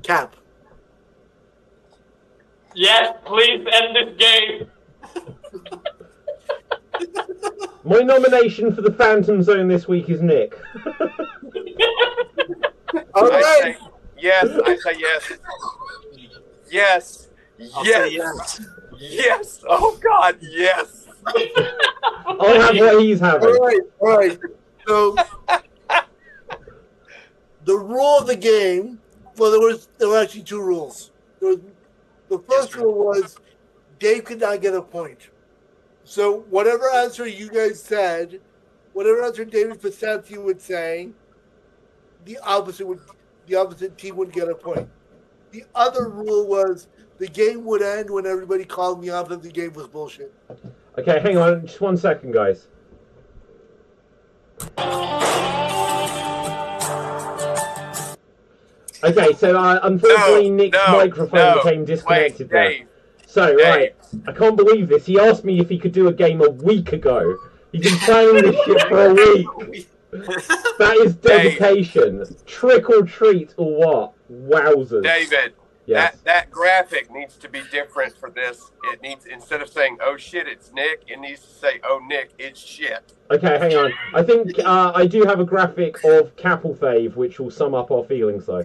Cap, Yes, please end this game. My nomination for the Phantom Zone this week is Nick. all I right. say yes. I say yes. Yes. I'll Yes. say yes. Yes. Oh God. Yes. I'll have what he's having. All right. So, the rule of the game. Well, there were actually 2 rules. The first rule was Dave could not get a point. So whatever answer you guys said, whatever answer David Passanti would say, the opposite team would get a point. The other rule was the game would end when everybody called me out that the game was bullshit. Okay, hang on, just 1 second, guys. Okay, so unfortunately Nick's microphone became disconnected there. Dave. So, right, I can't believe this. He asked me if he could do a game a week ago. He's been playing this shit for a week. That is dedication. Trick or treat or what? Wowzers. David. Yes. That graphic needs to be different for this. It needs, instead of saying "Oh shit, it's Nick," it needs to say "Oh Nick, it's shit." Okay, hang on. I think I do have a graphic of Capelfave which will sum up our feelings, though.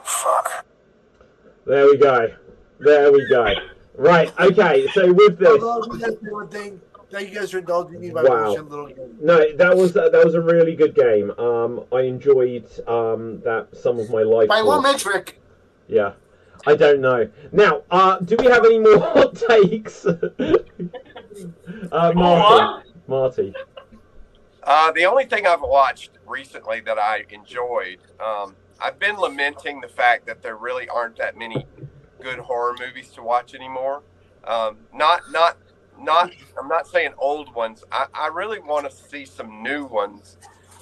Fuck. There we go. Right, okay, so with this... Thank you guys for indulging me by Wow. bullshit little game. No, that was a really good game. I enjoyed that some of my life. By what metric? Yeah, I don't know. Now, do we have any more hot takes? Marty. The only thing I've watched recently that I enjoyed, I've been lamenting the fact that there really aren't that many good horror movies to watch anymore. I'm not saying old ones. I really want to see some new ones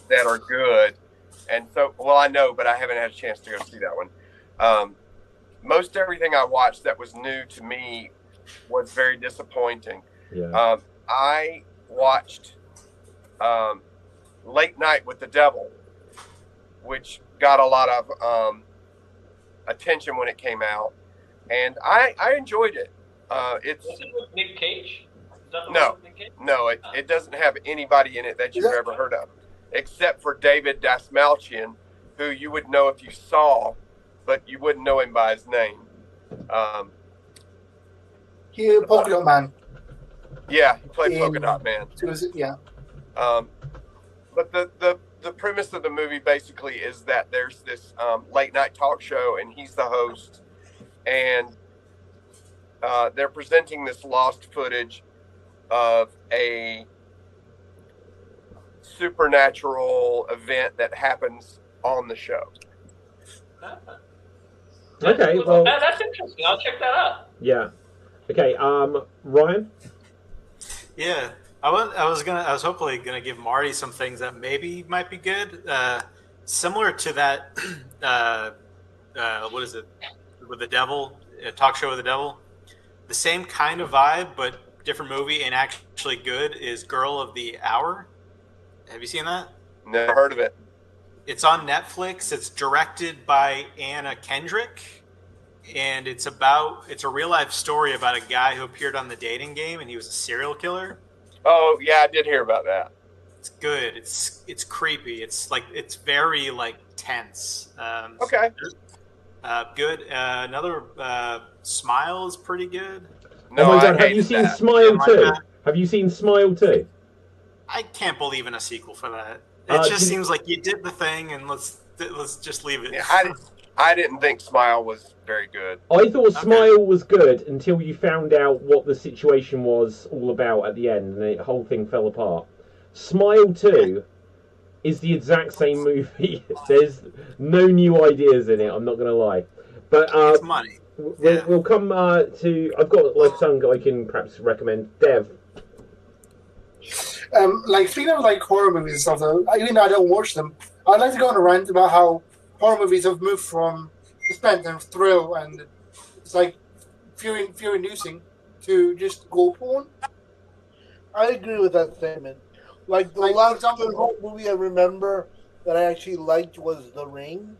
that are good. And so, well, I know, but I haven't had a chance to go see that one. Most everything I watched that was new to me was very disappointing. Yeah. I watched Late Night with the Devil, which got a lot of attention when it came out, and I enjoyed it. It's Was it with Nick Cage? Is that the No. one with Nick Cage? no, it doesn't have anybody in it that you've ever heard of, except for David Dasmalchian, who you would know if you saw, but you wouldn't know him by his name. He Polka Dot Man. Yeah, he played Polka Dot Man. Yeah. But the premise of the movie basically is that there's this late night talk show, and he's the host, and they're presenting this lost footage of a supernatural event that happens on the show. Okay, well, that's interesting. I'll check that out. yeah. Okay, Ryan? Yeah, I was hopefully gonna give Marty some things that maybe might be good. Similar to that, what is it, with the devil, talk show with the devil? The same kind of vibe, but different movie and actually good is Girl of the Hour. Have you seen that? Never heard of it. It's on Netflix. It's directed by Anna Kendrick, and it's a real life story about a guy who appeared on The Dating Game, and he was a serial killer. Oh yeah, I did hear about that. It's good. It's creepy. It's very tense. Okay. Good. Another Smile is pretty good. No, oh my I god, have you hated seen that. Smile Yeah, 2? my bad. Have you seen Smile 2? I can't believe in a sequel for that. It just seems like you did the thing, and let's just leave it. Yeah, I didn't think Smile was very good. I thought Smile was good until you found out what the situation was all about at the end, and the whole thing fell apart. Smile 2 is the exact same movie. There's no new ideas in it, I'm not going to lie. But It's money. we'll come to... I've got something I can perhaps recommend. Dev. Speaking of horror movies and stuff, though, even though I don't watch them, I'd like to go on a rant about how horror movies have moved from suspense and thrill and it's fear-inducing to just gore porn. I agree with that statement. The last horror movie I remember that I actually liked was The Ring.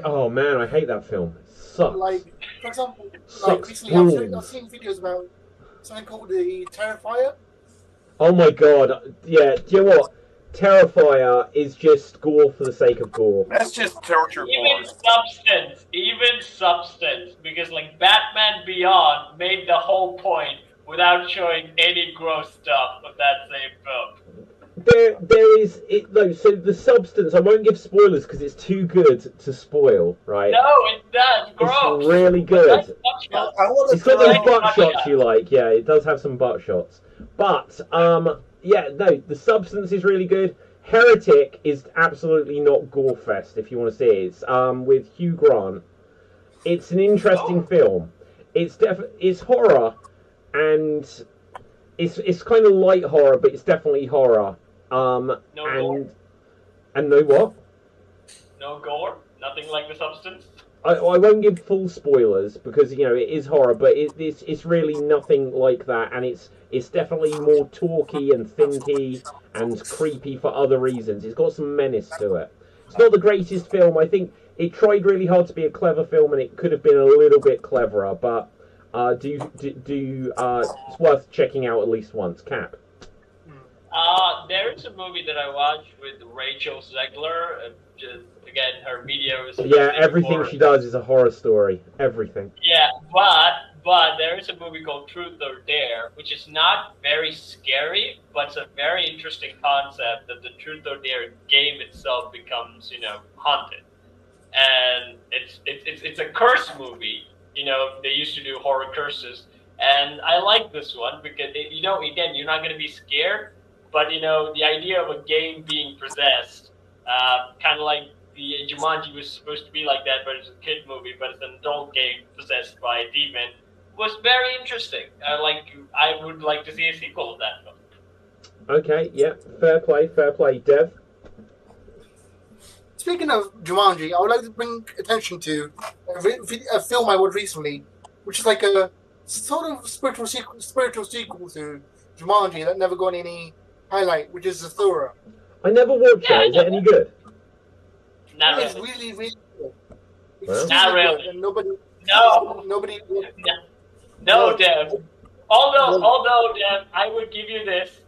Oh man, I hate that film. It sucks. For example, Sucks recently balls. I've seen videos about something called the Terrifier. Oh my god, yeah, do you know what? Terrifier is just gore for the sake of gore. That's just torture porn. Even substance, because Batman Beyond made the whole point without showing any gross stuff of that same film. There is it though. So the substance, I won't give spoilers because it's too good to spoil, right? No, it's not. It's gross. It's really good. I want It's got those butt shots you like. Yeah, it does have some butt shots. But yeah, no, the substance is really good. Heretic is absolutely not gorefest if you want to see it. It's with Hugh Grant. It's an interesting film. It's horror, and it's kind of light horror, but it's definitely horror. Gore? And no what? No gore? Nothing like the substance? I won't give full spoilers because it is horror, but it's really nothing like that, and it's definitely more talky and thinky and creepy for other reasons. It's got some menace to it. It's not the greatest film. I think it tried really hard to be a clever film, and it could have been a little bit cleverer. But it's worth checking out at least once. Cap. There is a movie that I watched with Rachel Zegler. Again, her video is... Yeah, everything she does is a horror story. Everything. Yeah, but there is a movie called Truth or Dare, which is not very scary, but it's a very interesting concept that the Truth or Dare game itself becomes, haunted. And it's a curse movie. They used to do horror curses. And I like this one because, again, you're not going to be scared, but, the idea of a game being possessed, kind of like the Jumanji was supposed to be like that, but it's a kid movie, but it's an adult game possessed by a demon, was very interesting. I would like to see a sequel of that film. Okay, yeah, fair play, Dev. speaking of Jumanji, I would like to bring attention to a film I watched recently, which is like a sort of spiritual sequel to Jumanji that never got any highlight, which is Zathura. I never watched it. Is it any good? Not It's really. really, really good. Well, It's not really really. good, and nobody. No, Dev. Although, Dev, I would give you this.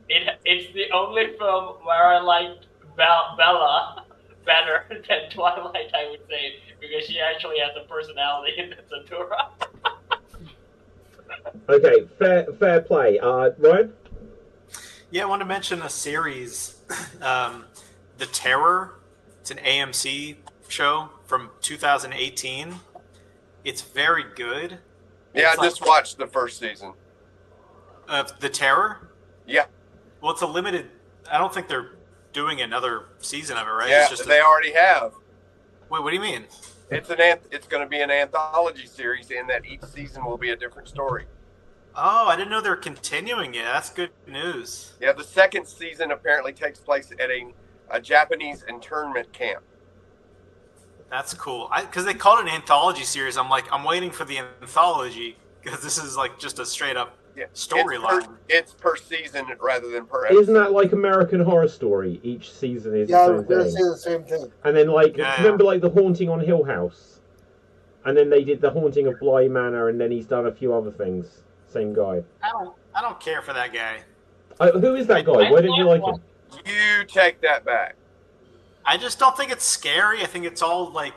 It's the only film where I liked Bella better than Twilight, I would say, because she actually has a personality in Zathura. Okay, fair play. Ryan? Yeah, I want to mention a series, The Terror. It's an AMC show from 2018. It's very good. Yeah, It's I just watched the first season. Of The Terror? Yeah. Well, it's a limited... I don't think they're doing another season of it, right? Yeah, It's just they already have. Wait, what do you mean? It's going to be an anthology series in that each season will be a different story. Oh, I didn't know they're continuing it. That's good news. Yeah, the second season apparently takes place at a Japanese internment camp. That's cool. Because they called it an anthology series. I'm like, I'm waiting for the anthology because this is like just a straight up storyline. It's per season rather than per episode. Isn't that like American Horror Story? Each season is Yeah, I its was own gonna thing. say the same thing. And then, like, Yeah. remember, like, The Haunting on Hill House? And then they did The Haunting of Bly Manor, and then he's done a few other things. Same guy. I don't care for that guy. Who is that guy? Why did you like him? You take that back. I just don't think it's scary. I think it's all like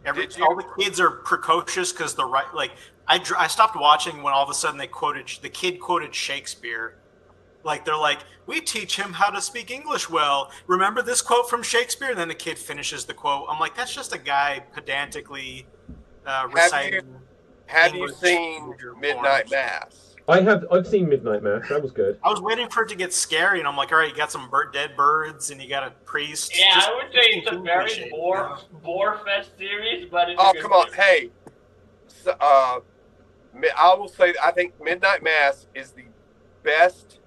all the kids are precocious because the right like I stopped watching when all of a sudden the kid quoted Shakespeare. Like they're like, we teach him how to speak English well. Remember this quote from Shakespeare? And then the kid finishes the quote. I'm like, that's just a guy pedantically reciting. Have you seen Midnight Mass? I've seen Midnight Mass. That was good. I was waiting for it to get scary, and I'm like, all right, you got some dead birds, and you got a priest. Yeah, Just I would say it's a very bore fest series, but it's Oh, come on. Hey. So, I will say, I think Midnight Mass is the best.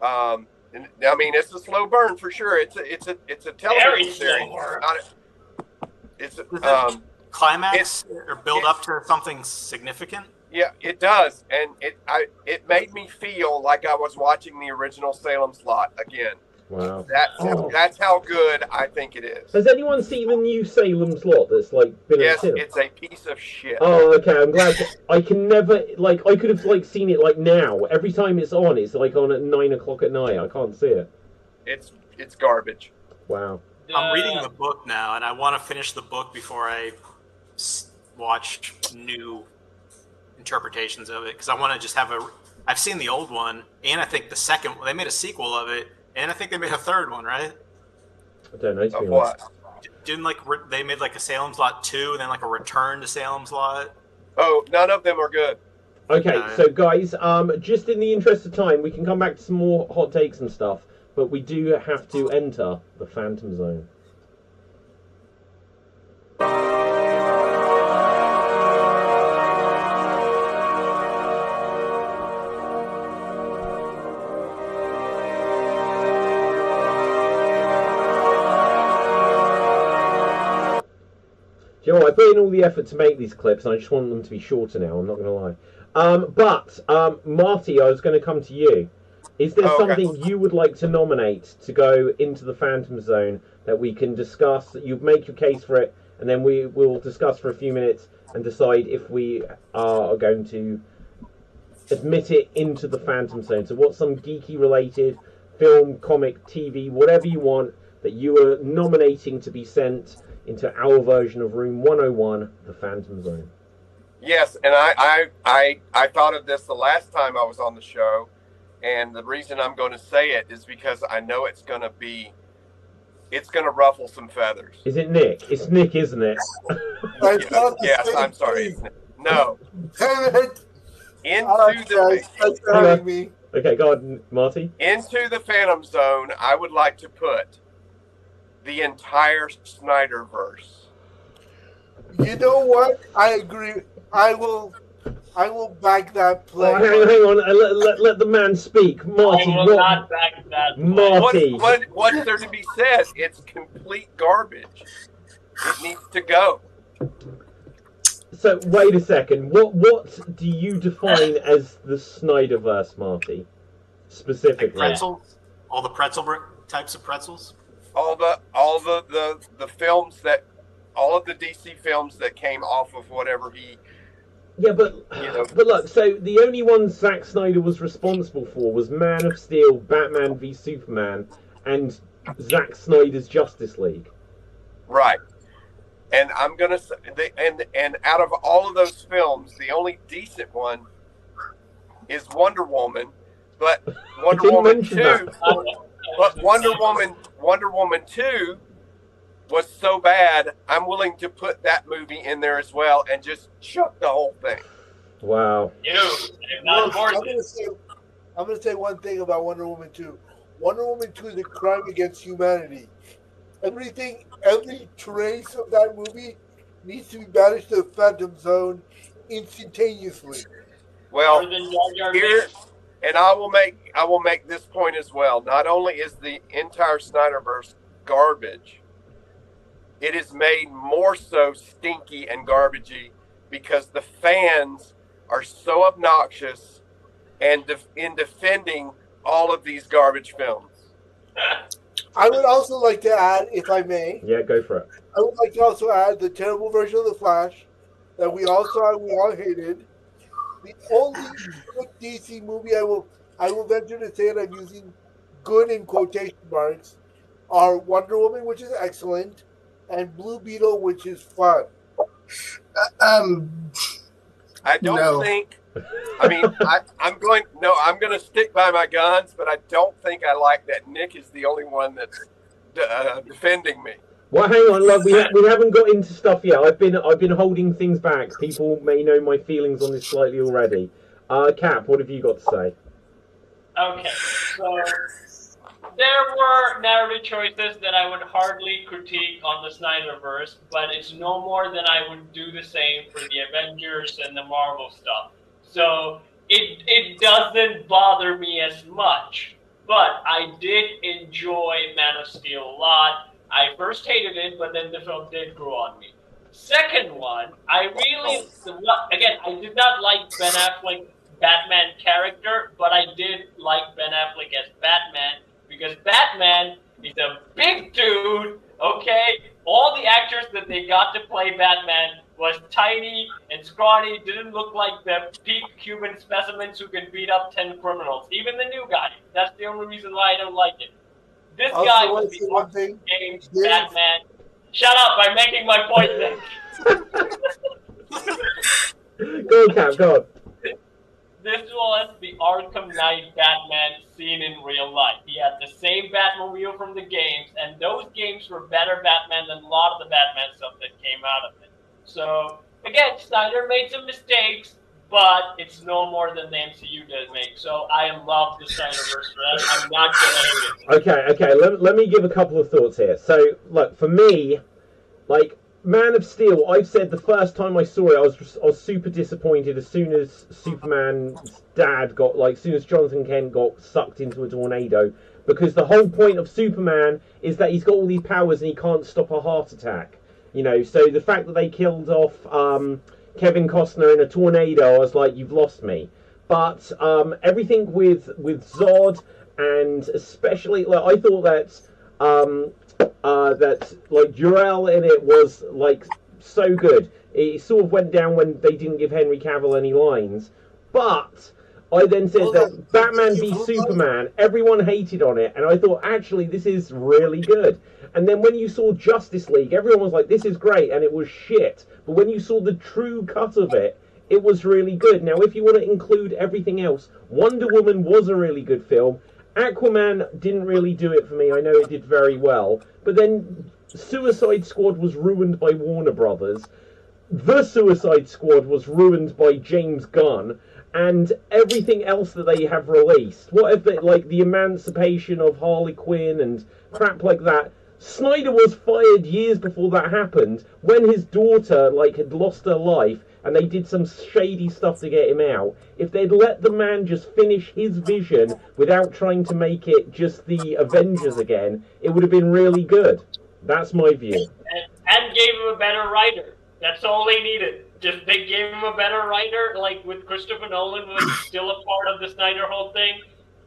I mean, it's a slow burn for sure. It's a television series. It's climax or build up to something significant. Yeah, it does, and it made me feel like I was watching the original Salem Slot again. Wow. That's how good I think it is. Has anyone seen the new Salem Slot that's like been Yes, in the cinema? it's a piece of shit. Oh, okay. I'm glad. I can never like. I could have like seen it like now. Every time it's like on at 9 o'clock at night. I can't see it. It's garbage. Wow. I'm reading the book now, and I want to finish the book before I watch new interpretations of it because I want to just have I've seen the old one, and I think the second they made a sequel of it, and I think they made a third one, right? I don't know. Of what? Didn't they made like a Salem's Lot 2 and then like a Return to Salem's Lot? Oh, none of them are good. Okay, so guys, just in the interest of time, we can come back to some more hot takes and stuff, but we do have to enter the Phantom Zone. You know what, I put in all the effort to make these clips, and I just want them to be shorter now, I'm not going to lie. But, Marty, I was going to come to you. Is there something you would like to nominate to go into the Phantom Zone that we can discuss? You make your case for it, and then we will discuss for a few minutes and decide if we are going to admit it into the Phantom Zone. So what's some geeky-related film, comic, TV, whatever you want that you are nominating to be sent into our version of Room 101, the Phantom Zone? Yes, and I thought of this the last time I was on the show, and the reason I'm going to say it is because I know it's going to ruffle some feathers. Is it Nick? It's Nick, isn't it? Yes, I'm sorry. No. Okay, go on, Marty. Into the Phantom Zone, I would like to put the entire Snyderverse. You know what? I agree. I will I will back that play. Oh, hang on. Let the man speak. Marty, I will not back that. Marty. What's there to be said? It's complete garbage. It needs to go. So, wait a second. What do you define as the Snyderverse, Marty? Specifically. Like pretzels? All the types of pretzels? All the films that, all of the DC films that came off of whatever he... Yeah, but look, so the only one Zack Snyder was responsible for was Man of Steel, Batman v Superman, and Zack Snyder's Justice League. Right. And I'm gonna say, and out of all of those films, the only decent one is Wonder Woman. But Wonder Woman 2, Wonder Woman 2 was so bad, I'm willing to put that movie in there as well and just chuck the whole thing. Wow. I'm gonna say one thing about Wonder Woman 2. Wonder Woman 2 is a crime against humanity. Every trace of that movie needs to be banished to the Phantom Zone instantaneously. Well, here, and I will make this point as well. Not only is the entire Snyderverse garbage, it is made more so stinky and garbagey because the fans are so obnoxious and in defending all of these garbage films. I would also like to add, if I may. Yeah, go for it. I would like to also add the terrible version of The Flash that we all saw and we all hated. The only good DC movie I will venture to say, and I'm using good in quotation marks, are Wonder Woman, which is excellent, and Blue Beetle, which is fun. I don't think. I mean, I'm going to stick by my guns, but I don't think I like that Nick is the only one that's defending me. Well, hang on, love. We haven't got into stuff yet. I've been holding things back. People may know my feelings on this slightly already. Cap, what have you got to say? Okay, so there were narrative choices that I would hardly critique on the Snyderverse, but it's no more than I would do the same for the Avengers and the Marvel stuff. So it doesn't bother me as much, but I did enjoy Man of Steel a lot. I first hated it, but then the film did grow on me. Second one, I did not like Ben Affleck Batman character, but I did like Ben Affleck as Batman because Batman is a big dude, okay? All the actors that they got to play Batman was tiny and scrawny, didn't look like the peak Cuban specimens who can beat up 10 criminals. Even the new guy. That's the only reason why I don't like it. This also, guy was the awesome game Batman. Shut up, I'm making my point then. Go on, Cap, go on. This was the Arkham Knight Batman seen in real life. He had the same Batmobile from the games, and those games were better Batman than a lot of the Batman stuff that came out of it. So, again, Snyder made some mistakes, but it's no more than the MCU did make. So I love the Snyderverse for that. I'm not going to hate it. Okay. Let me give a couple of thoughts here. So, look, for me, like, Man of Steel, I've said the first time I saw it, I was super disappointed as soon as Superman's dad as soon as Jonathan Kent got sucked into a tornado, because the whole point of Superman is that he's got all these powers and he can't stop a heart attack. You know, so the fact that they killed off Kevin Costner in a tornado, I was like, you've lost me. But everything with Zod, and especially, like, I thought that like Jor-El in it was like so good. It sort of went down when they didn't give Henry Cavill any lines. But I then said that Batman v Superman, everyone hated on it, and I thought, actually, this is really good. And then when you saw Justice League, everyone was like, this is great, and it was shit. But when you saw the true cut of it, it was really good. Now, if you want to include everything else, Wonder Woman was a really good film. Aquaman didn't really do it for me. I know it did very well. But then Suicide Squad was ruined by Warner Brothers. The Suicide Squad was ruined by James Gunn. And everything else that they have released. What if they, like, the emancipation of Harley Quinn and crap like that? Snyder was fired years before that happened, when his daughter, like, had lost her life, and they did some shady stuff to get him out, if they'd let the man just finish his vision without trying to make it just the Avengers again, it would have been really good. That's my view. And gave him a better writer. That's all they needed. Just they gave him a better writer, like with Christopher Nolan was still a part of the Snyder whole thing.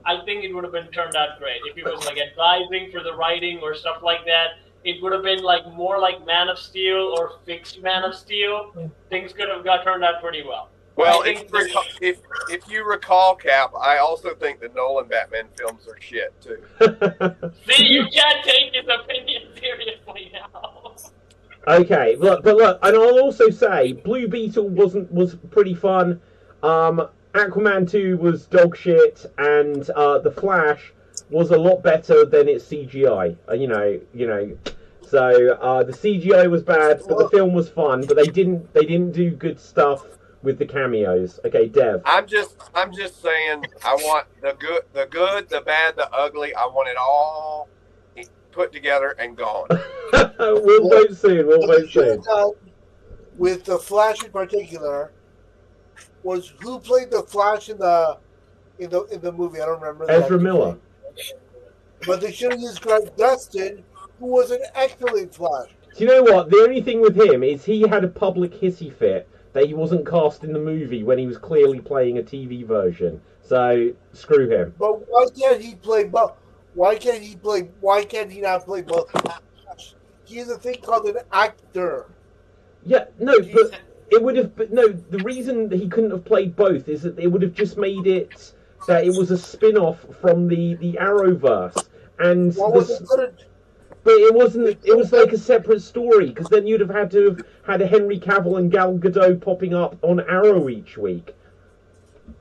I think it would have been turned out great. If he was like advising for the writing or stuff like that, it would have been like more like Man of Steel or fixed Man of Steel. Things could have got turned out pretty well. Well, if you recall, Cap, I also think the Nolan Batman films are shit too. See, you can't take his opinion seriously now. Okay, look, and I'll also say Blue Beetle was pretty fun. Aquaman 2 was dog shit, and The Flash was a lot better than its CGI. So the CGI was bad, but the film was fun. But they didn't do good stuff with the cameos. Okay, Dev. I'm just saying, I want the good, the bad, the ugly. I want it all put together and gone. We'll vote soon. With the Flash in particular, was who played the Flash in the movie? I don't remember. Ezra Miller. But they should have used Grant Gustin, who was an excellent Flash. Do you know what? The only thing with him is he had a public hissy fit that he wasn't cast in the movie when he was clearly playing a TV version. So screw him. But why can't he play both? Why can't he not play both? He has a thing called an actor. Yeah, no, but it would have. But no, the reason that he couldn't have played both is that it would have just made it that it was a spin-off from the Arrowverse, and but it wasn't. It was like a separate story, because then you'd have had to have had a Henry Cavill and Gal Gadot popping up on Arrow each week.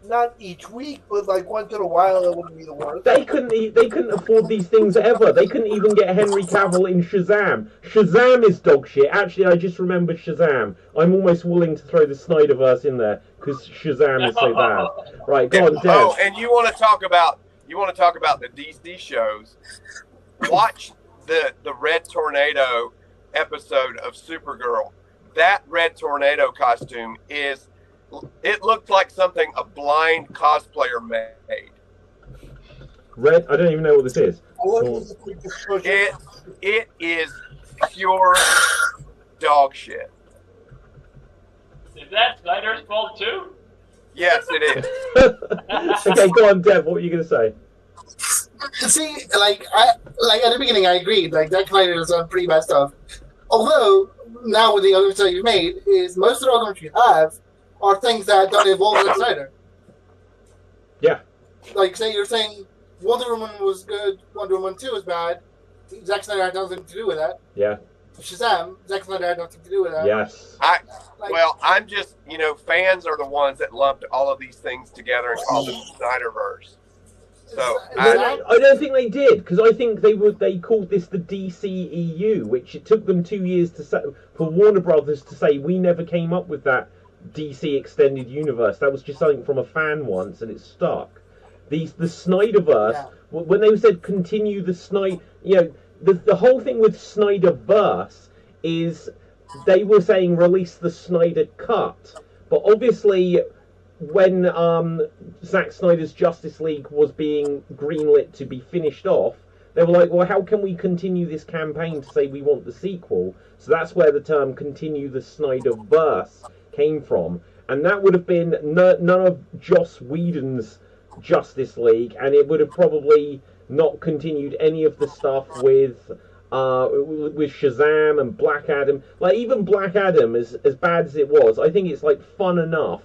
Not each week, but like once in a while, that wouldn't be the worst. They couldn't afford these things ever. They couldn't even get Henry Cavill in Shazam. Shazam is dog shit. Actually, I just remembered Shazam. I'm almost willing to throw the Snyderverse in there because Shazam is so bad. Right, go on, Dev. Oh, and you want to talk about the DC shows? Watch the Red Tornado episode of Supergirl. That Red Tornado costume it looked like something a blind cosplayer made. Red? I don't even know what this is. It is pure dog shit. Is that Snyder's fault too? Yes, it is. Okay, go on, Dev. What were you going to say? See, like at the beginning, I agreed. Like that Snyder does some pretty bad stuff. Although now with the arguments that you made, is most of the arguments you have are things that don't involve Zack Snyder. Yeah. Like, say you're saying Wonder Woman was good, Wonder Woman 2 was bad. Zack Snyder had nothing to do with that. Yeah. Shazam, Zack Snyder had nothing to do with that. Yes. I'm just, fans are the ones that lumped all of these things together and called it the Snyderverse. So I don't think they did, because I think they called this the DCEU, which it took them 2 years for Warner Brothers to say we never came up with that DC extended universe. That was just something from a fan once, and it stuck. The Snyderverse, when they said continue the Snyder, the whole thing with Snyderverse is they were saying release the Snyder Cut, but obviously when Zack Snyder's Justice League was being greenlit to be finished off, they were like, well, how can we continue this campaign to say we want the sequel? So that's where the term continue the Snyderverse came from. And that would have been none of Joss Whedon's Justice League, and it would have probably not continued any of the stuff with Shazam and Black Adam. Like, even Black Adam, as bad as it was, I think it's like fun enough.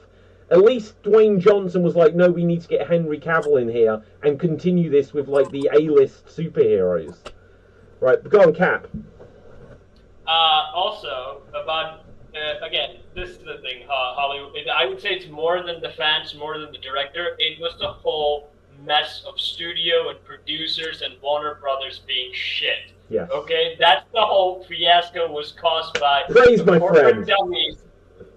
At least Dwayne Johnson was like, no, we need to get Henry Cavill in here and continue this with like the A-list superheroes. Right, go on, Cap. Also, about, again, this is the thing, Hollywood, I would say it's more than the fans, more than the director. It was the whole mess of studio and producers and Warner Brothers being shit. Yes. Okay, that's the whole fiasco was caused by Praise my corporate friend. dummies.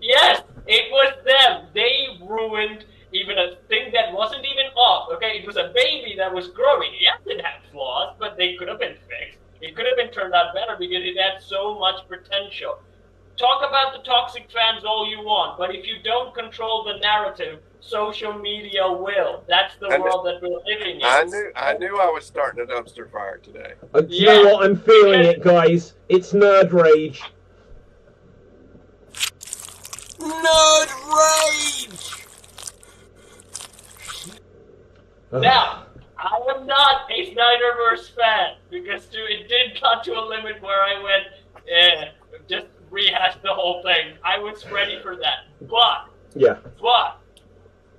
Yes, it was them. They ruined even a thing that wasn't even off. Okay, it was a baby that was growing. Yes, it had flaws, but they could have been fixed. It could have been turned out better because it had so much potential. talk about the toxic fans all you want, but if you don't control the narrative, social media will. That's the world that we're living in. I knew I was starting a dumpster fire today. Do you know what? I'm feeling it, guys. It's nerd rage. Nerd rage! Now, I am not a Snyderverse fan, because it did got to a limit where I went, just rehash the whole thing. I was ready for that. But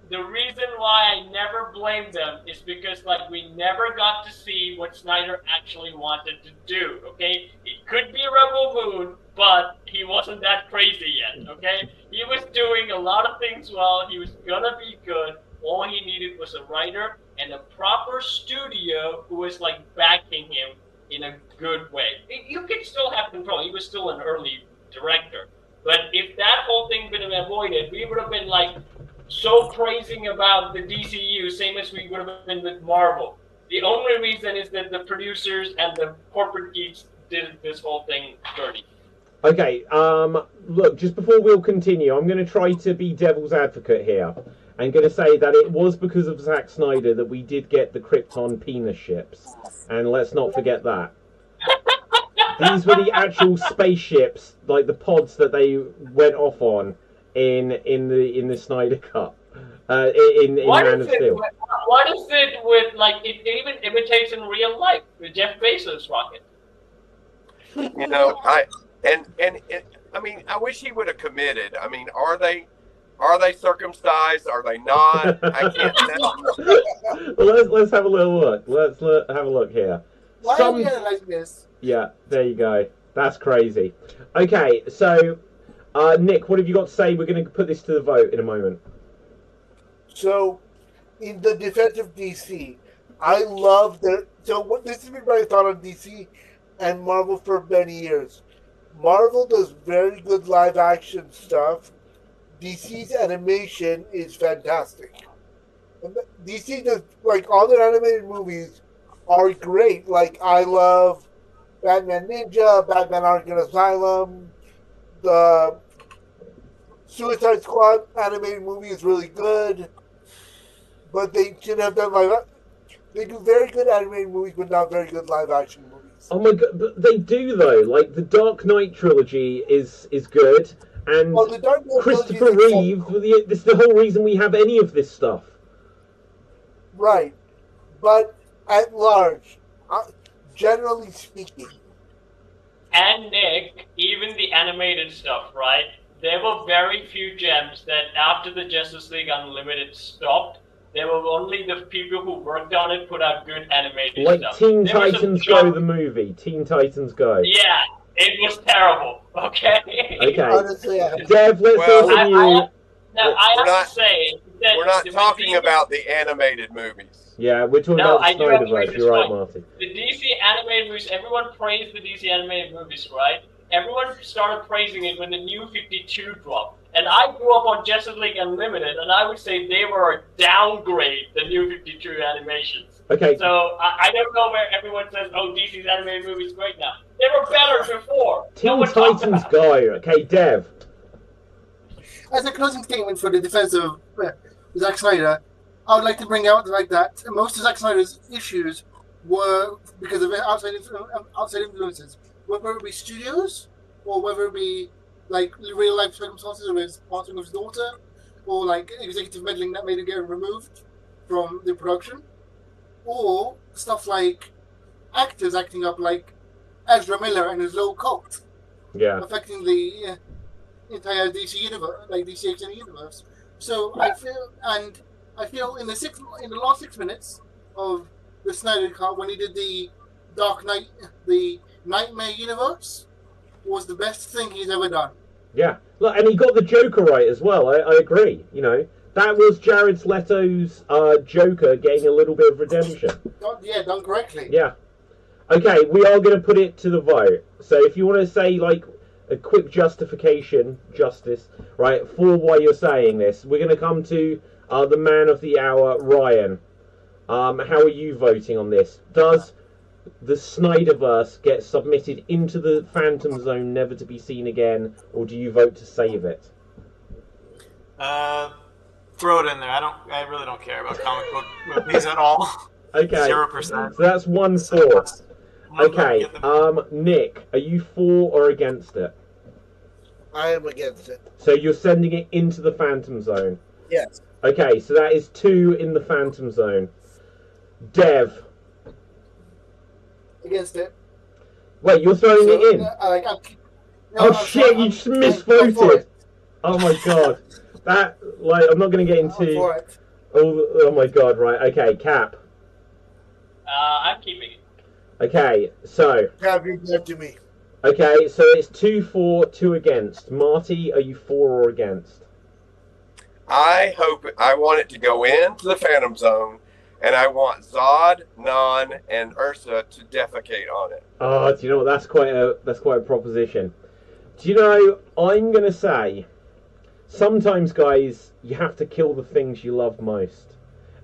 the reason why I never blamed them is because, like, we never got to see what Snyder actually wanted to do, okay? It could be Rebel Moon, but he wasn't that crazy yet, okay? He was doing a lot of things well. He was gonna be good. All he needed was a writer and a proper studio who was, like, backing him in a good way. You could still have control. He was still an early director. But if that whole thing could have been avoided, we would have been, like, so praising about the DCU, same as we would have been with Marvel. The only reason is that the producers and the corporate geeks did this whole thing dirty. Okay, look, just before we'll continue, I'm going to try to be devil's advocate here. I'm going to say that it was because of Zack Snyder that we did get the Krypton penis ships. And let's not forget that. These were the actual spaceships, like the pods that they went off on in the Snyder Cut. In Man of Steel. What is it with, like, it even imitates in real life with Jeff Bezos' rocket? You know, I mean, I wish he would have committed. I mean, are they circumcised? Are they not? I can't tell. Well, let's have a little look. Let's have a look here. Why are we like this? Yeah, there you go. That's crazy. Okay, so Nick, what have you got to say? We're going to put this to the vote in a moment. So, in the defense of DC, I love their. So, this has been my thought on DC and Marvel for many years. Marvel does very good live action stuff. DC's animation is fantastic. DC does, like, all their animated movies are great. Like, I love Batman Ninja, Batman Arkham Asylum, the Suicide Squad animated movie is really good, but they should have done they do very good animated movies, but not very good live action movies. Oh my god, but they do though. Like the Dark Knight trilogy is good, and Christopher Reeve. This is the whole reason we have any of this stuff. Right, but at large, generally speaking. And Nick, even the animated stuff, right? There were very few gems that after the Justice League Unlimited stopped, there were only the people who worked on it put out good animated like stuff. Teen Titans Go, the movie. Teen Titans Go. Yeah, it was terrible, okay? Okay. Honestly, Dev, let's hear from you. I have to say that we're not talking about the animated movies. Yeah, we're talking about the Snyderverse. You're right, Marty. The DC animated movies, everyone praised the DC animated movies, right? Everyone started praising it when the New 52 dropped. And I grew up on Justice League Unlimited, and I would say they were a downgrade, the New 52 animations. Okay. So I don't know where everyone says, oh, DC's animated movies great now. They were better before. Teen Titans Go. Okay, Dev. As a closing statement for the defense of Zack Snyder, I would like to bring out the fact that most of Zack Snyder's issues were because of outside influences, whether it be studios or whether it be like real life circumstances of his parting with his daughter, or like executive meddling that made him get removed from the production, or stuff like actors acting up like Ezra Miller and his little cult, affecting the entire DC universe, like DC extended universe. So I feel in the last 6 minutes of the Snyder Cut, when he did the Dark Knight, the Nightmare universe, was the best thing he's ever done. Yeah, look, and he got the Joker right as well. I agree. You know, that was Jared Leto's Joker getting a little bit of redemption. Done correctly. Yeah. Okay, we are going to put it to the vote. So if you want to say like a quick justification, right, for why you're saying this, we're going to come to the man of the hour, Ryan. How are you voting on this? the Snyderverse gets submitted into the Phantom Zone, never to be seen again, or do you vote to save it? Throw it in there. I really don't care about comic book movies at all. Okay. 0%. So that's 1-4. Okay. Nick, are you for or against it? I am against it. So you're sending it into the Phantom Zone? Yes. Okay, so that is 2 in the Phantom Zone. Dev. Against it. Wait, you're throwing it in? No, shit, you just misvoted. Oh my god. That, like, I'm not going to get into... Oh my god, right. Okay, Cap. I'm keeping it. Okay, so... Cap, you give to me. Okay, so it's 2 for, 2 against. Marty, are you for or against? I want it to go into the Phantom Zone, and I want Zod, Nan, and Ursa to defecate on it. Oh, do you know what? That's quite a proposition. Do you know, I'm going to say, sometimes, guys, you have to kill the things you love most.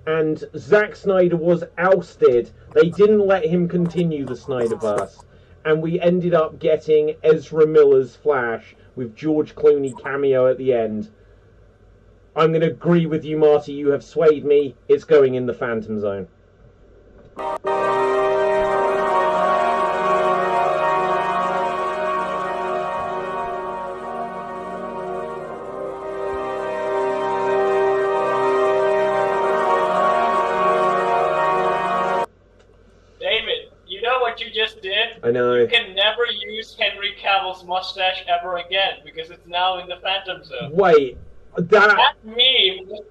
And Zack Snyder was ousted. They didn't let him continue the Snyderverse. And we ended up getting Ezra Miller's Flash with George Clooney cameo at the end. I'm going to agree with you, Marty. You have swayed me. It's going in the Phantom Zone. David, you know what you just did? I know. You can never use Henry Cavill's mustache ever again because it's now in the Phantom Zone. Wait, that meme was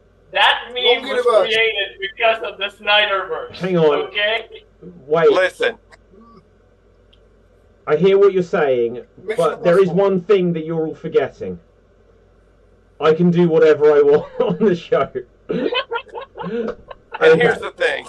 created because of the Snyderverse. Hang on. Okay? Wait. Listen. I hear what you're saying, but there is one thing that you're all forgetting. I can do whatever I want on the show. And here's the thing.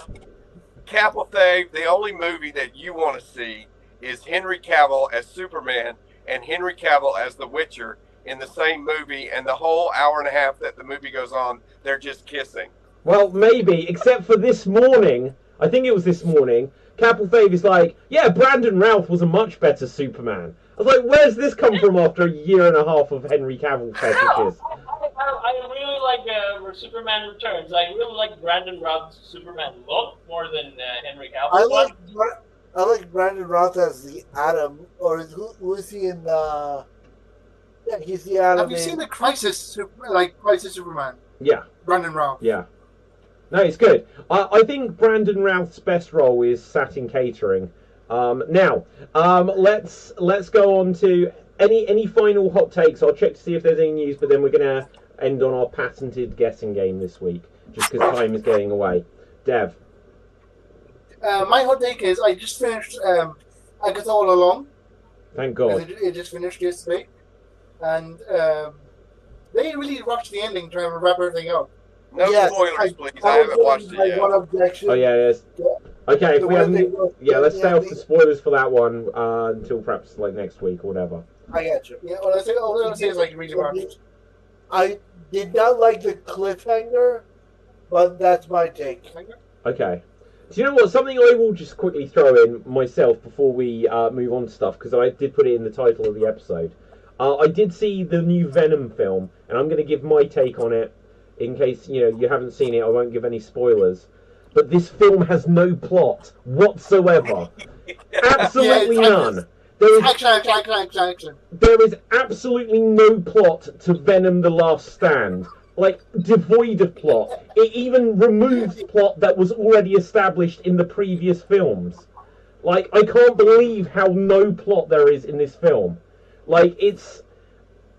Cap will say the only movie that you want to see is Henry Cavill as Superman and Henry Cavill as The Witcher in the same movie, and the whole hour and a half that the movie goes on, they're just kissing. Well, maybe, except for this morning, I think it was this morning, Capel Fave is like, yeah, Brandon Routh was a much better Superman. I was like, where's this come from after a year and a half of Henry Cavill fetishes? I really like Superman Returns. I really like Brandon Routh's Superman look more than Henry Cavill. I like Brandon Routh as the Atom, or who is he in? Yeah, he's the Atom. Have you seen the Crisis Superman? Yeah. Brandon Routh. Yeah. No, it's good. I think Brandon Routh's best role is sat in catering. Now, let's go on to any final hot takes. I'll check to see if there's any news, but then we're gonna end on our patented guessing game this week, just because time is getting away. Dev. My hot take is I just finished I Got All Along. Thank God. It just finished yesterday. And they really rushed the ending trying to wrap everything up. No spoilers, please. I haven't watched it yet. One objection. Oh, yes. Okay, if we haven't, let's stay off the spoilers for that one until perhaps like next week or whatever. I got you. Yeah, all I'm going to say is like really rushed. I did not like the cliffhanger, but that's my take. Okay. Do you know what? Something I will just quickly throw in myself before we move on to stuff, because I did put it in the title of the episode. I did see the new Venom film, and I'm going to give my take on it in case you haven't seen it. I won't give any spoilers. But this film has no plot whatsoever. Absolutely none. There is absolutely no plot to Venom: The Last Stand. Like, devoid of plot. It even removes plot that was already established in the previous films. Like, I can't believe how no plot there is in this film. Like, it's...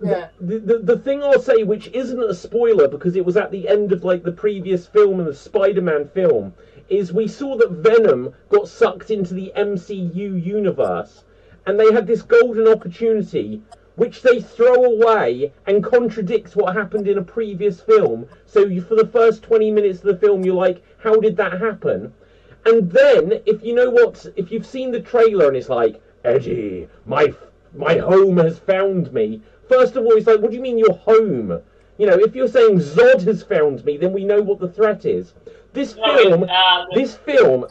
Yeah. The thing I'll say, which isn't a spoiler because it was at the end of like the previous film and the Spider-Man film, is we saw that Venom got sucked into the MCU universe, and they had this golden opportunity which they throw away and contradicts what happened in a previous film. So for the first 20 minutes of the film, you're like, how did that happen? And then, if you've seen the trailer and it's like, Eddie, my home has found me. First of all, he's like, what do you mean your home? You know, if you're saying Zod has found me, then we know what the threat is. This film.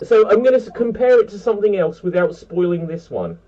So I'm going to compare it to something else without spoiling this one.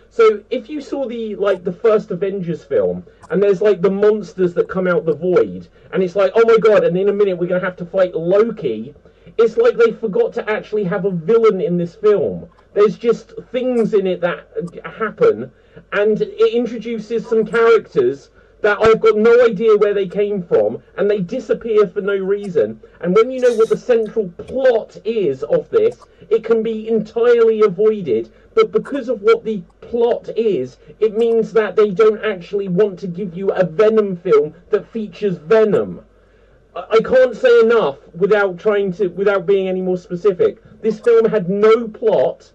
So if you saw the first Avengers film, and there's like the monsters that come out the void, and it's like, oh my god, and in a minute we're going to have to fight Loki. It's like they forgot to actually have a villain in this film. There's just things in it that happen, and it introduces some characters that I've got no idea where they came from, and they disappear for no reason. And when you know what the central plot is of this, it can be entirely avoided. But because of what the plot is, it means that they don't actually want to give you a Venom film that features Venom. I can't say enough without being any more specific. This film had no plot.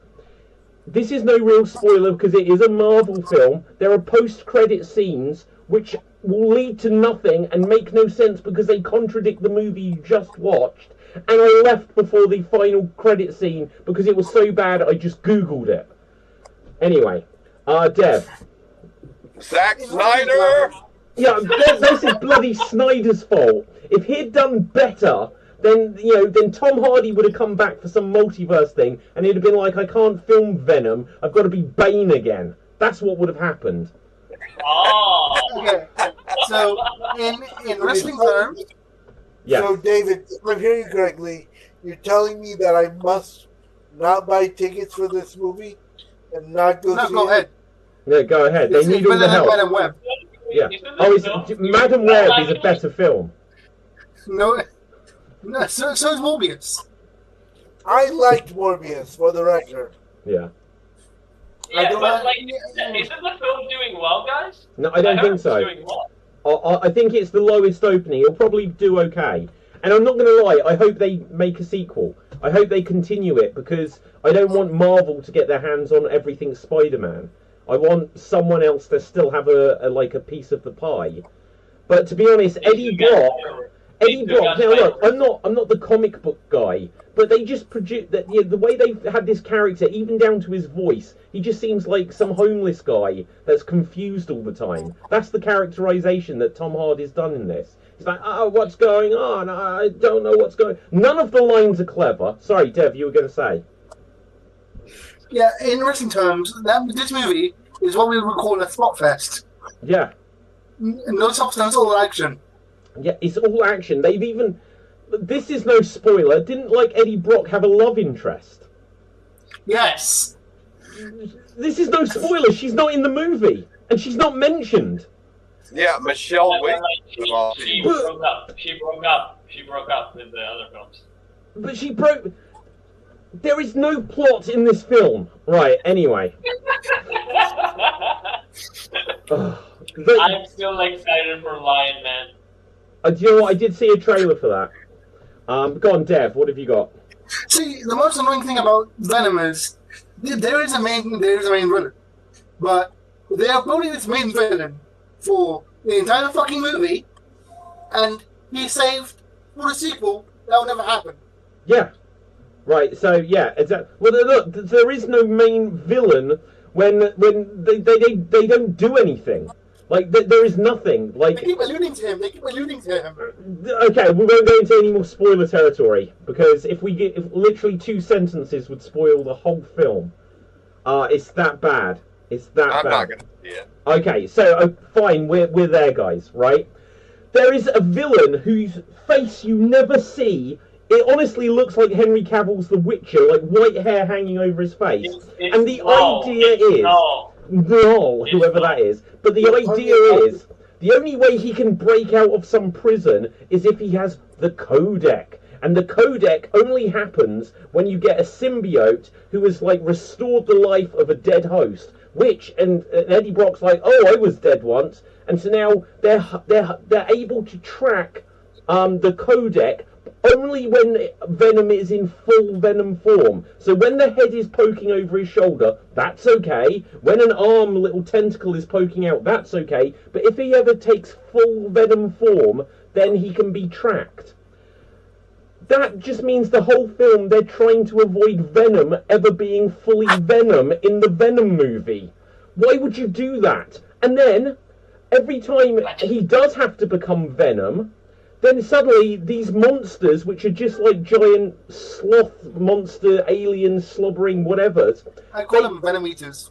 This is no real spoiler because it is a Marvel film. There are post-credit scenes which will lead to nothing and make no sense because they contradict the movie you just watched. And I left before the final credit scene because it was so bad I just Googled it. Anyway, Dev. Zack Snyder! Yeah, this is bloody Snyder's fault. If he'd done better, then Tom Hardy would have come back for some multiverse thing, and he'd have been like, I can't film Venom, I've got to be Bane again. That's what would have happened. Oh. Okay. So, in wrestling terms... Yeah. So, David, if I'm hearing you correctly, you're telling me that I must not buy tickets for this movie and not go see it? Go ahead. Yeah, go ahead. They need all the help. Madam Web. Yeah. Oh, Madam Web is a better film. No, so is Morbius. I liked Morbius, for the record. Yeah. Yeah, but isn't the film doing well, guys? No, I don't think so. It's doing well. I think it's the lowest opening. It'll probably do okay. And I'm not going to lie, I hope they make a sequel. I hope they continue it because I don't want Marvel to get their hands on everything Spider-Man. I want someone else to still have a piece of the pie. But to be honest, Eddie Brock. Now look, I'm not the comic book guy, but they just produce that. The way they've had this character, even down to his voice, he just seems like some homeless guy that's confused all the time. That's the characterization that Tom Hardy's done in this. He's like, oh, what's going on? I don't know what's going. None of the lines are clever. Sorry, Dev, you were going to say. Yeah, in wrestling terms, this movie is what we would call a slot fest. Yeah. No substance, all action. Yeah, it's all action. They've even... This is no spoiler. Didn't, Eddie Brock have a love interest? Yes. This is no spoiler. She's not in the movie. And she's not mentioned. Yeah, Michelle Wick. She broke up. She broke up with the other films. But she broke... There is no plot in this film. Right, anyway. I'm still excited for Lion Man. Do you know what? I did see a trailer for that. Go on, Dev. What have you got? See, the most annoying thing about Venom is there is a main villain, but they are building this main villain for the entire fucking movie, and he's saved for the sequel that will never happen. Yeah. Right. So yeah. Well, look, there is no main villain when they don't do anything. There is nothing. They keep alluding to him. Okay, we won't go into any more spoiler territory because if literally 2 sentences would spoil the whole film. It's that bad. It's that bad. I'm not gonna see it. Okay, so fine, we're there, guys. Right? There is a villain whose face you never see. It honestly looks like Henry Cavill's The Witcher, like white hair hanging over his face. And the idea is... No, whoever that is. But the idea is, the only way he can break out of some prison is if he has the codec. And the codec only happens when you get a symbiote who has, restored the life of a dead host. And Eddie Brock's like, oh, I was dead once. And so now they're able to track the codec only when Venom is in full Venom form. So when the head is poking over his shoulder, that's okay. When an arm, little tentacle is poking out, that's okay. But if he ever takes full Venom form, then he can be tracked. That just means the whole film, they're trying to avoid Venom ever being fully Venom in the Venom movie. Why would you do that? And then, every time he does have to become Venom, then suddenly these monsters, which are just like giant sloth monster, alien, slobbering whatevers, I call them Venom Eaters.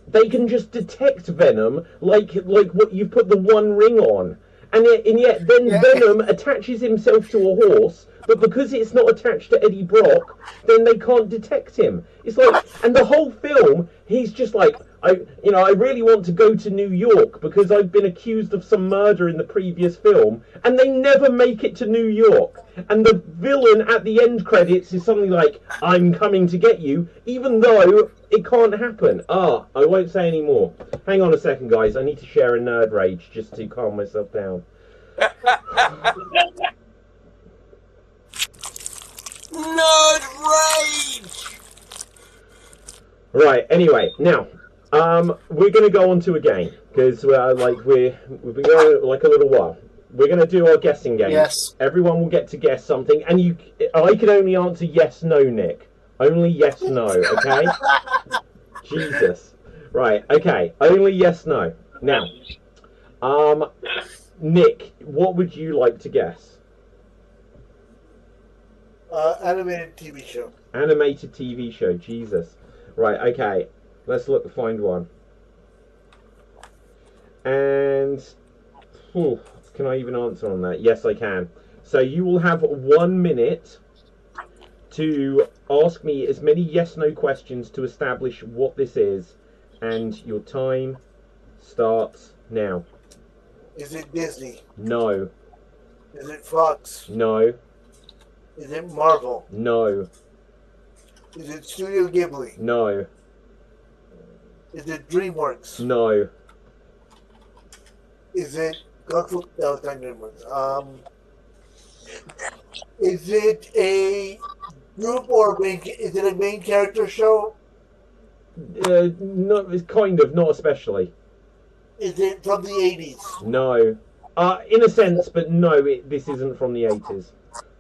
they can just detect Venom like what you put the One Ring on. And yet then Venom attaches himself to a horse, but because it's not attached to Eddie Brock, then they can't detect him. It's like, and the whole film, he's just like, I really want to go to New York because I've been accused of some murder in the previous film, and they never make it to New York. And the villain at the end credits is something like, I'm coming to get you, even though it can't happen. I won't say any more. Hang on a second, guys. I need to share a nerd rage just to calm myself down. Nerd rage! Right, anyway, now, we're going to go on to a game, because we've been going like a little while. We're going to do our guessing game. Yes. Everyone will get to guess something, and I can only answer yes, no, Nick. Only yes, no, okay? Jesus. Right, okay, only yes, no. Now, Nick, what would you like to guess? Animated TV show. Animated TV show, Jesus. Right, okay, let's find one. And, can I even answer on that? Yes, I can. So you will have 1 minute to ask me as many yes-no questions to establish what this is, and your time starts now. Is it Disney? No. Is it Fox? No. Is it Marvel? No. Is it Studio Ghibli? No. Is it DreamWorks? No. Is it no, it's not DreamWorks. Is it a group or is it a main character show? No, it's kind of, not especially. Is it from the 80s? No. In a sense, but no, this isn't from the 80s.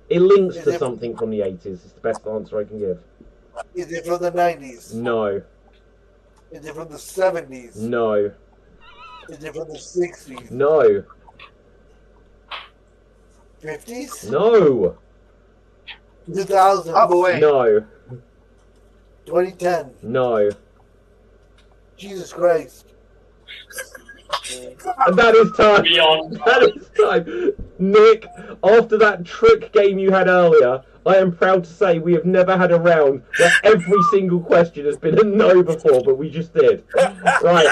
It links to something from the 80s. It's the best answer I can give. Is it from the 90s? No. Is it from the 70s? No. Is it from the 60s? No. 50s? No. 2000? Oh, boy. No. 2010? No. Jesus Christ. And that is time. Beyond. That is time. Nick, after that trick game you had earlier, I am proud to say we have never had a round where every single question has been a no before, but we just did. Right.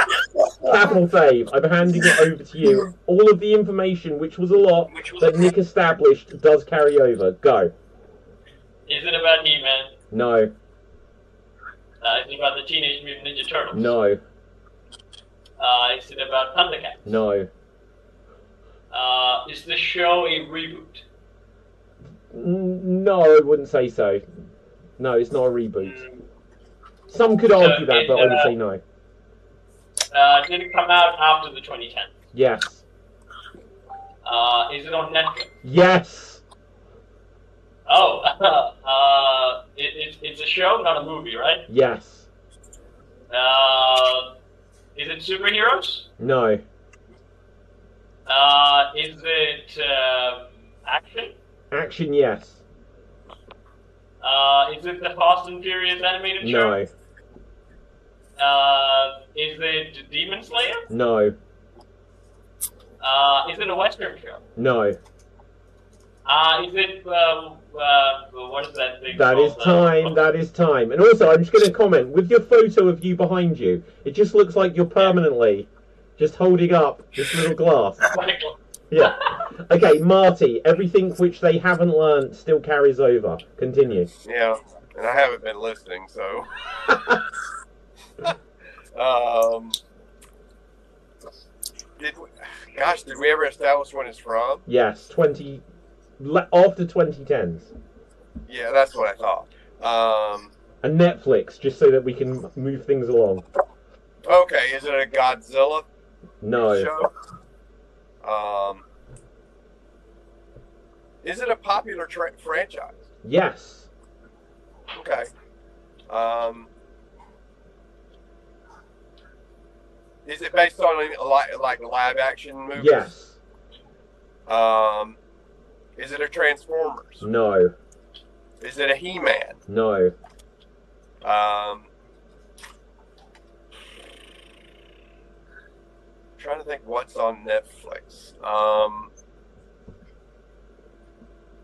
Capital Dave, I'm handing it over to you. All of the information, which was a lot, that Nick established does carry over. Go. Is it about He-Man? No. Is it about the Teenage Mutant Ninja Turtles? No. Is it about Thundercats? No. Is the show a reboot? No, I wouldn't say so. No, it's not a reboot. Some could argue that, but I would say no. Did it come out after the 2010? Yes. Is it on Netflix? Yes. Oh, it's a show, not a movie, right? Yes. Is it superheroes? No. Is it action? Action, yes. Is it the Fast and Furious animated No. show? Is it Demon Slayer? No. Is it a Western show? No. Is it what is that thing? That is called? time. That is time. And also, I'm just going to comment with your photo of you behind you. It just looks like you're permanently just holding up this little glass. Yeah. Okay, Marty. Everything which they haven't learned still carries over. Continue. Yeah, and I haven't been listening, so. Did we ever establish when it's from? Yes, after 2010s. Yeah, that's what I thought. And Netflix, just so that we can move things along. Okay, is it a Godzilla No. show? Is it a popular franchise? Yes. Is it based on like a live action movie? Yes. Is it a Transformers? No. Is it a He-Man? No. Trying to think what's on Netflix.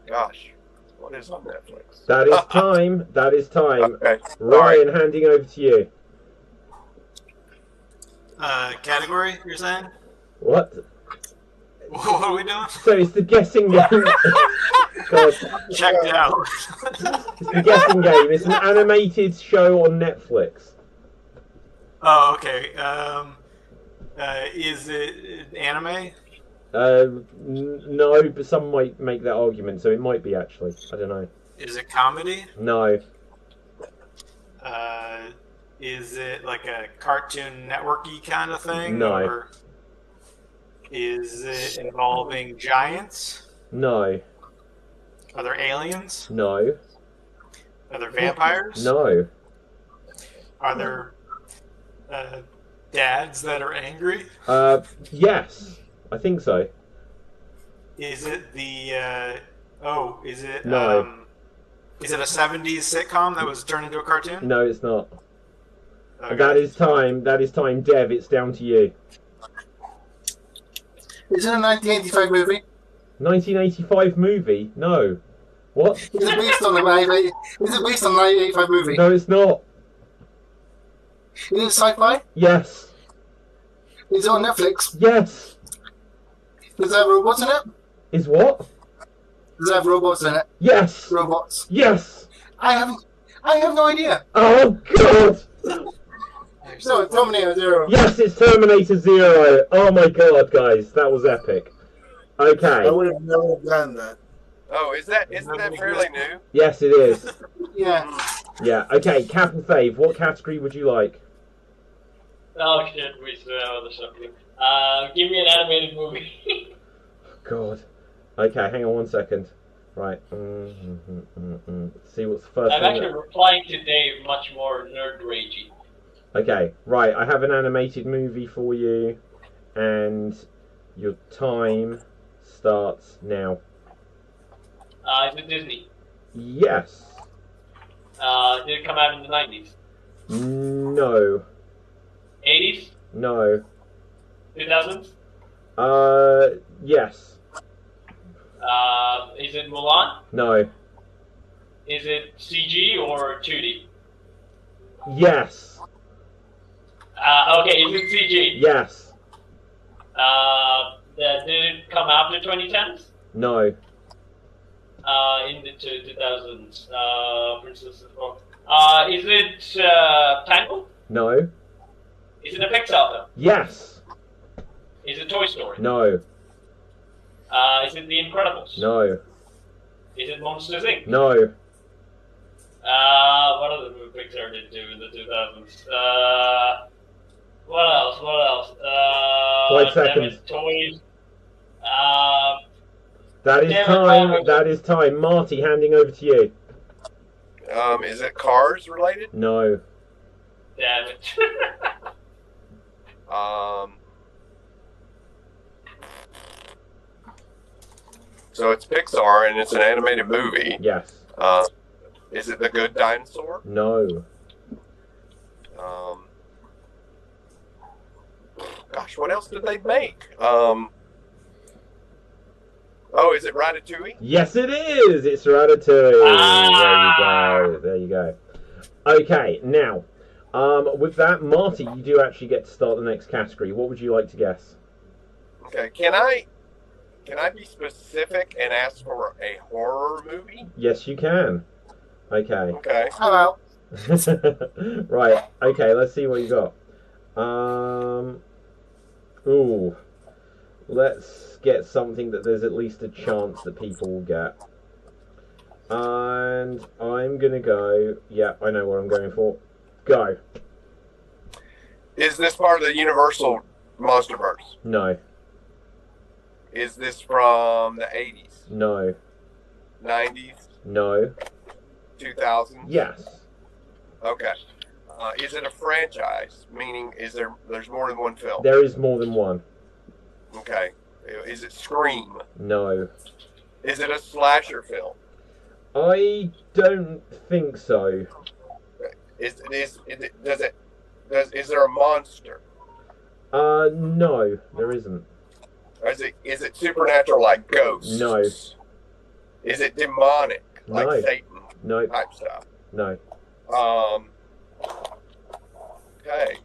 Gosh, what is on Netflix? That is time. That is time. Okay. Ryan, handing over to you. Category, you're saying? What? What are we doing? So it's the guessing game. God. Check it out. It's the guessing game. It's an animated show on Netflix. Oh, okay. Is it anime? No, but some might make that argument, so it might be actually. I don't know. Is it comedy? No. Is it like a Cartoon Network-y kind of thing? No. Or is it involving giants? No. Are there aliens? No. Are there vampires? No. Are there dads that are angry? Yes. I think so. Is it the is it No. Is it a 70s sitcom that was turned into a cartoon? No, it's not. Okay. That is time. That is time. Dev, it's down to you. Is it a 1985 movie? 1985 movie? No. What? Is it based on a 1985 movie? No, it's not. Is it sci-fi? Yes. Is it on Netflix? Yes. Does it have robots in it? Is what? Does it have robots in it? Yes. Robots. Yes. I have no idea. Oh God. No, it's Terminator Zero. Yes, it's Terminator Zero. Oh my God, guys, that was epic. I Okay. would have never done that. Oh, isn't that fairly new? Yes, it is. Yeah. Yeah. Okay, Captain Fave, what category would you like? Oh shit, we still have other stuff. Give me an animated movie. God. Okay, hang on 1 second. Right. See what's the first I'm thing actually that... replying to Dave much more nerd ragey. Okay, right. I have an animated movie for you, and your time starts now. Is it Disney? Yes. Did it come out in the 90s? No. 80s? No. 2000s? Yes. Is it Mulan? No. Is it CG or 2D? Yes. Okay, is it CG? Yes. Did it come after 2010s? No. In the 2000s. Princess is it Tangled? No. Is it a Pixar film? Yes. Is it Toy Story? No. Is it The Incredibles? No. Is it Monsters Inc? No. What other movie Pixar did do in the 2000s? What else? 5 seconds. Toys. That is time. That is time. Marty, handing over to you. Is it Cars related? No. Damn it. So it's Pixar and it's an animated movie. Yes. Is it The Good Dinosaur? No. Gosh, what else did they make? Is it Ratatouille? Yes, it is. It's Ratatouille. Ah! There you go. Okay, now, with that, Marty, you do actually get to start the next category. What would you like to guess? Okay, can I be specific and ask for a horror movie? Yes, you can. Okay. Okay. Hello. Right. Okay. Let's see what you got. Ooh. Let's get something that there's at least a chance that people will get. And I'm gonna go. Yeah, I know what I'm going for. Go. Is this part of the Universal Monsterverse? No. Is this from the 80s? No. 90s? No. 2000s? Yes. Okay. Is it a franchise? Meaning, there's more than one film? There is more than one. Okay. Is it Scream? No. Is it a slasher film? I don't think so. Is there a monster? No, there isn't. Or is it supernatural like ghosts? No. Is it demonic like No. Satan No. type stuff? No. Okay.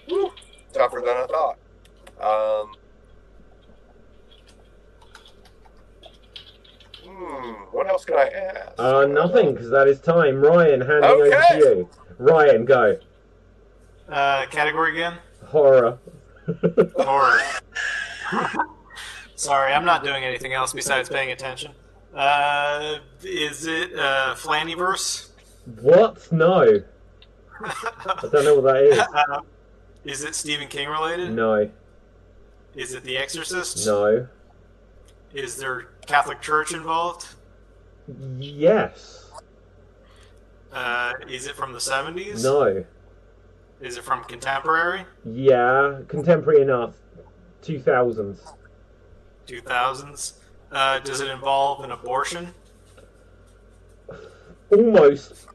Whew, tougher than I thought. What else can I ask? Nothing, because that is time. Ryan, handing over to you. Ryan, go. Category again? Horror. Horror. Sorry, I'm not doing anything else besides paying attention. Is it Flanniverse? What? No. I don't know what that is. Is it Stephen King related? No. Is it The Exorcist? No. Is there Catholic Church involved? Yes. Is it from the 70s? No. Is it from contemporary? Yeah, contemporary enough. 2000s. 2000s? Does it involve an abortion? Almost,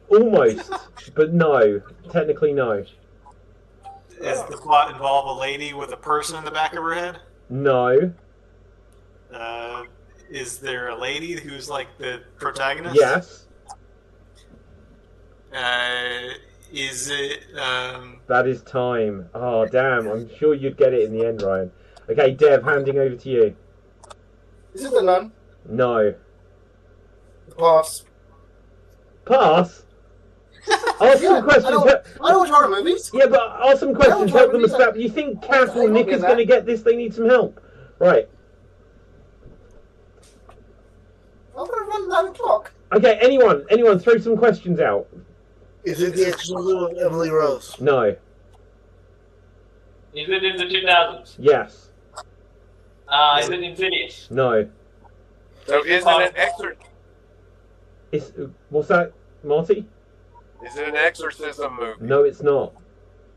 but no. Technically, no. Does the plot involve a lady with a person in the back of her head? No. Is there a lady who's like the protagonist? Yes. Is it? That is time. Oh, damn. I'm sure you'd get it in the end, Ryan. Okay, Dev, handing over to you. Is it The Nun? No. Pass. Pass? Ask some questions. I don't watch horror movies. Yeah, but ask some questions. Help them establish. You think Kath or Nick is going to get this? They need some help. Right. I'm going to run 9 o'clock. Okay, anyone, throw some questions out. Is it The Exorcism of Emily Rose? No. Is it in the 2000s? Yes. Is it Insidious? No. So is it an exorcism? What's that, Marty? Is it an exorcism movie? No, it's not.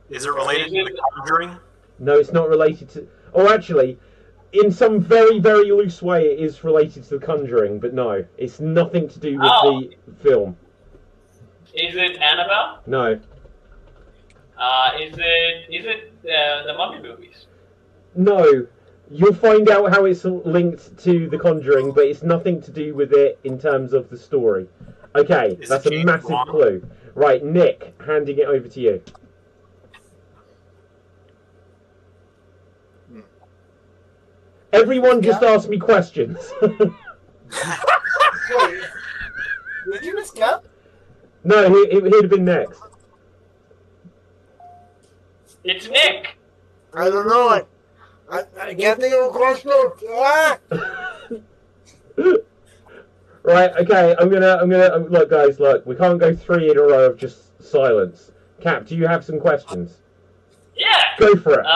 Is it related to The Conjuring? No, it's not related to... Oh, actually, in some very, very loose way, it is related to The Conjuring, but no. It's nothing to do with the film. Is it Annabelle? No. Is it the Mummy movies? No. You'll find out how it's linked to The Conjuring, but it's nothing to do with it in terms of the story. Okay, that's a massive clue. Right, Nick, handing it over to you. Everyone just asked me questions. Wait, did you miss Cap? No, he'd have been next. It's Nick! I don't know. I can't think of a question. Ah! Right, okay, I'm gonna look, guys, look, we can't go 3 in a row of just silence. Cap, do you have some questions? Yeah! Go for it.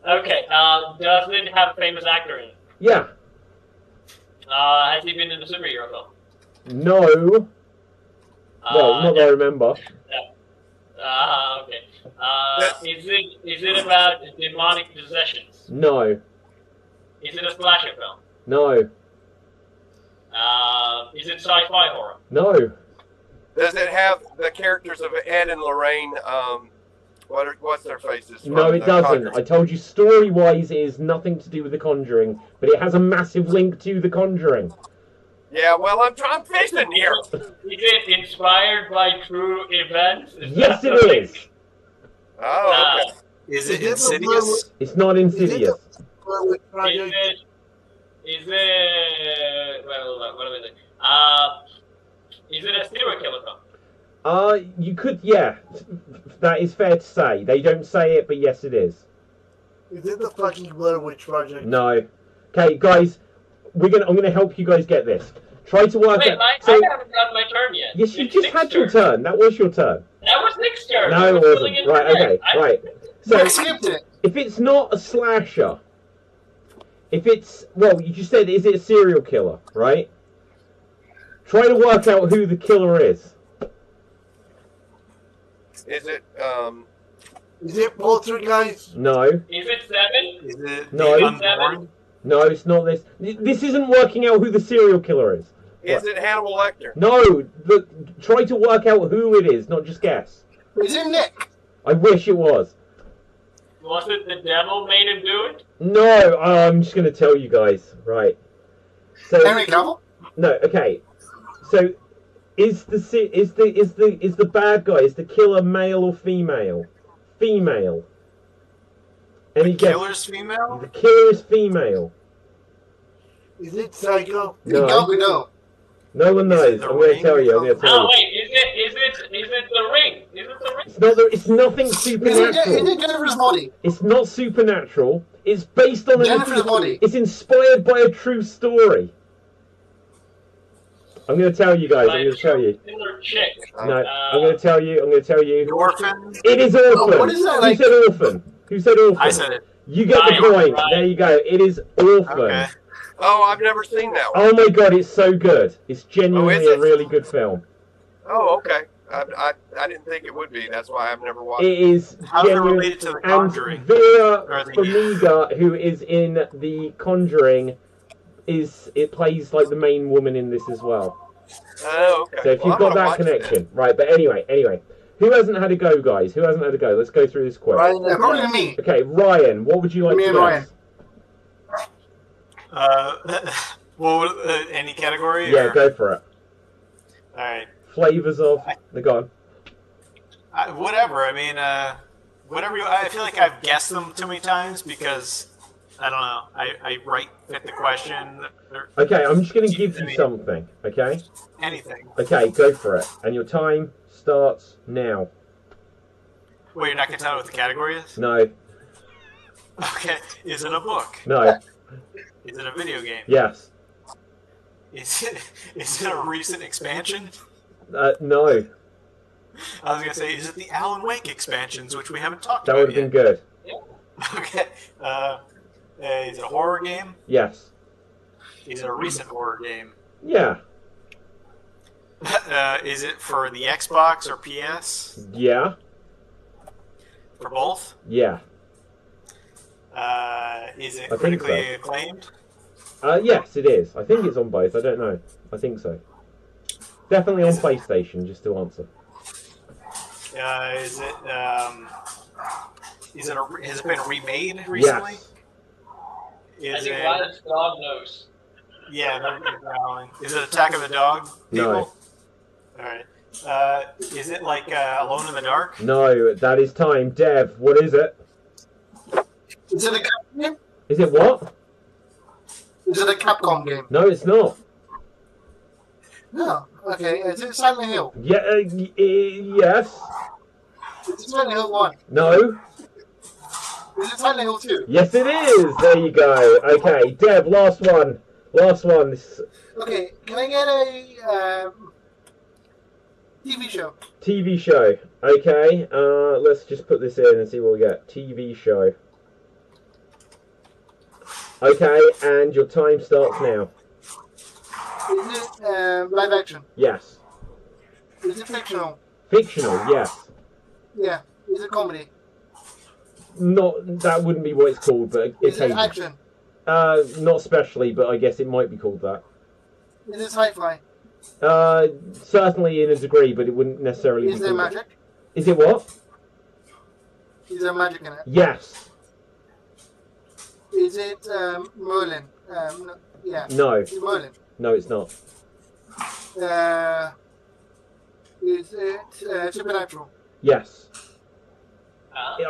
Okay, does it have a famous actor in it? Yeah. Has he been in a superhero film? No. Well, not that I remember. Okay. Is it about demonic possessions? No. Is it a slasher film? No. Is it sci-fi horror? No. Does it have the characters of Ed and Lorraine? What's their faces? No, it doesn't. I told you story-wise it is nothing to do with The Conjuring, but it has a massive link to The Conjuring. Yeah, well, I'm fishing here. Is it inspired by true events? Yes, it is. Oh, okay. Is it Insidious? It's not Insidious. Is it? Well, what am I saying? Is it a serial killer film? You could, yeah. That is fair to say. They don't say it, but yes, it is. Is it the fucking Blair Witch Project? No. Okay, guys, I'm gonna help you guys get this. Try to work Wait, out. I So, haven't gotten my turn yet. yes, you It's just Nick's had your turn. That was your turn. That was Nick's turn. No, it wasn't. Right, okay, right. So, I skipped it. if it's not a slasher, if it's, well, you just said, is it a serial killer, right? Try to work out who the killer is. Is it Is it Poltergeist? No. Is it 7? Is it No. the Unborn? No, it's not this. This isn't working out who the serial killer is. Is it Hannibal Lecter? No, try to work out who it is, not just guess. Is it Nick? I wish it was. Was it the devil made him do it? No, I'm just going to tell you guys. Right. So Henry Cavill? no, okay. So is the bad guy, is the killer male or female? Female. Any The guess? killer's female? The killer is female. Is it Psycho? No. No. No one Is it knows. The I'm going to Ring? tell you. I'm going to tell Oh you. wait, is it the ring? Is it the ring? It's not. It's nothing Is it supernatural. Jennifer's body? It's not supernatural. It's based on Jennifer's body. It's inspired by a true story. I'm going to tell you guys. I'm going to tell you. Killer chick. No, I'm going to tell you. I'm going to tell The you. orphan? It is orphan. what is that, Who like- said orphan? Who said orphan? I said it. You get the Ryan, point. Ryan. There you go. It is orphan. Okay. Oh, I've never seen that one. Oh my god, it's so good. It's genuinely Oh, is a it? really good film. Oh, okay. I didn't think it would be. That's why I've never watched It is How's it genuine. related to The And Conjuring? Vera Or the- Farmiga, who is in The Conjuring, it plays like the main woman in this as well. Oh, okay. So if Well, you've I'm got gonna that watch connection, right? But anyway, who hasn't had a go, guys? Who hasn't had a go? Let's go through this quick. Ryan, Probably me. Okay, Ryan, what would you like Me to and Ryan. guess? Well, any category? Yeah, or? go for it. All right. Flavors of the gone. Whatever. I mean, whatever. I feel like I've guessed them too many times because I don't know. I fit the question. Or Okay, I'm just going to give you something. Okay. anything. Okay, go for it. And your time starts now. Well, you're not gonna tell me what the category is? No. Okay. Is it a book? No. Is it a video game? Yes. Is it a recent expansion? No. I was gonna say, is it the Alan Wake expansions, which we haven't talked That about would have yet? been good. Okay. Is it a horror game? Yes. Is it a recent horror game? Yeah. Is it for the Xbox or PS? Yeah. For both? Yeah. Is it think critically so. acclaimed? Yes, it is. I think it's on both. I don't know. I think so. Definitely on PlayStation, just to answer. Is it has it been remade recently? Yes. I Is think it? Ryan's dog knows. Yeah, that'd be growling. Is it Attack of the Dog? No. People? All right. Is it like Alone in the Dark? No, that is time. Dev, what is it? Is it a Capcom game? Is it what? Is it a Capcom game? No, it's not. No. Okay. Is it Silent Hill? Yeah, yes. Is it Silent Hill 1? No. Is it Silent Hill 2? Yes, it is. There you go. Okay, Dev, last one. Last one. Okay. Can I get a TV show? TV show. Okay, let's just put this in and see what we get. TV show. Okay, and your time starts now. Is it live action? Yes. Is it fictional? Fictional, yes. Yeah. Is it comedy? Not, that wouldn't be what it's called, but Is it occasionally. action? Not specially, but I guess it might be called that. Is it sci-fi? Certainly in a degree, but it wouldn't necessarily Is be there called that. magic? Is it what? Is there magic in it? Yes. Is it Merlin? No, yeah. No. Is it Merlin? No, it's not. Is it Supernatural? Yes.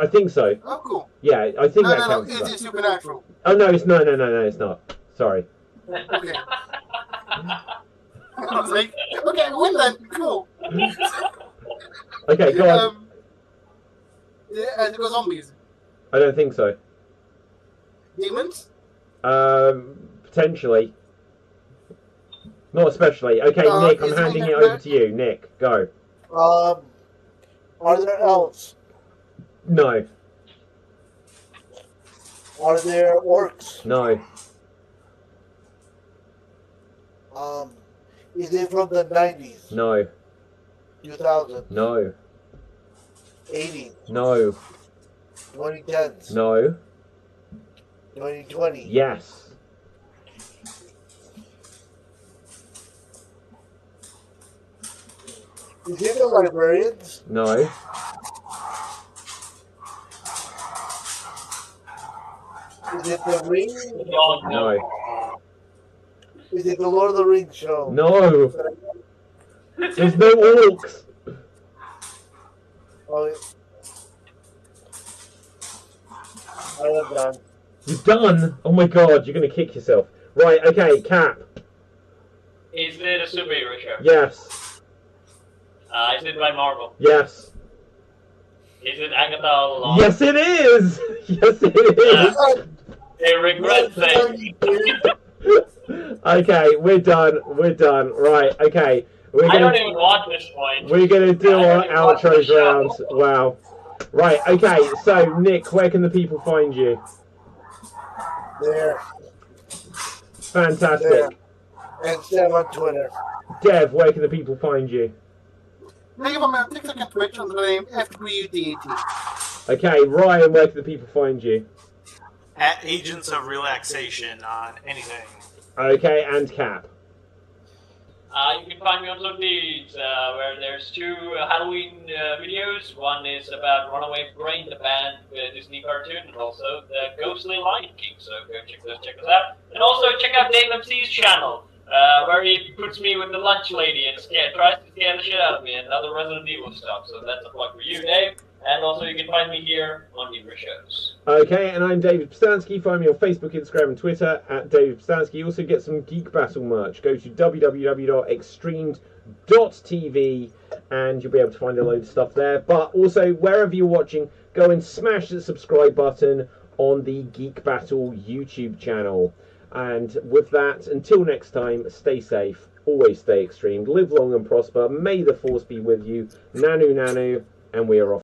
I think so. Oh, cool. Yeah, I think No, that no, no. counts. Is as it that. Supernatural? Oh no, it's no, it's not. Sorry. Okay. I was like, okay, win then. Cool. Okay, go on. Has it got zombies? I don't think so. Demons? Potentially. Not especially. Okay, Nick, I'm is it handing it in over the- to you. Nick, go. Are there elves? No, Are there orcs? no, Is it from the 90s? No. 2000? No. 80s? No. 2010s? No. 2020? Yes. Is it the Librarians? No. Is it the Ring? No. Is it the Lord of the Rings show? No. There's no orcs. Oh, I am done. You're done? Oh my god, you're gonna kick yourself. Right, okay, Cap. Is it a superhero show? Yes. Is it by Marvel? Yes. Is it Agatha all along? Yes, it is! Yes, it is! I regret saying. Okay, we're done. We're done. Right, okay. I don't even watch this point. We're gonna do I our don't even watch the outros show. rounds. Wow. Right, okay, so Nick, where can the people find you? There. Fantastic. There. And Sam on Twitter. Dev, where can the people find you? Thank you for my TikTok and Twitch under the name FWDAT. Okay, Ryan, where can the people find you? At Agents of Relaxation on anything. Okay, and Cap. You can find me on Lookdeeds, where there's 2 Halloween videos. One is about Runaway Brain, the band Disney cartoon, and also the Ghostly Lion King. So go check those out. And also check out Dave MC's channel, where he puts me with the lunch lady and tries to scare the shit out of me and other Resident Evil stuff. So that's a plug for you, Dave. And also you can find me here on numerous shows. Okay, and I'm David Pstansky. Find me on Facebook, Instagram, and Twitter at David Pstansky. You also get some Geek Battle merch. Go to www.xstreamed.tv and you'll be able to find a load of stuff there. But also, wherever you're watching, go and smash the subscribe button on the Geek Battle YouTube channel. And with that, until next time, stay safe, always stay extreme, live long and prosper, may the force be with you, nanu nanu, and we are off.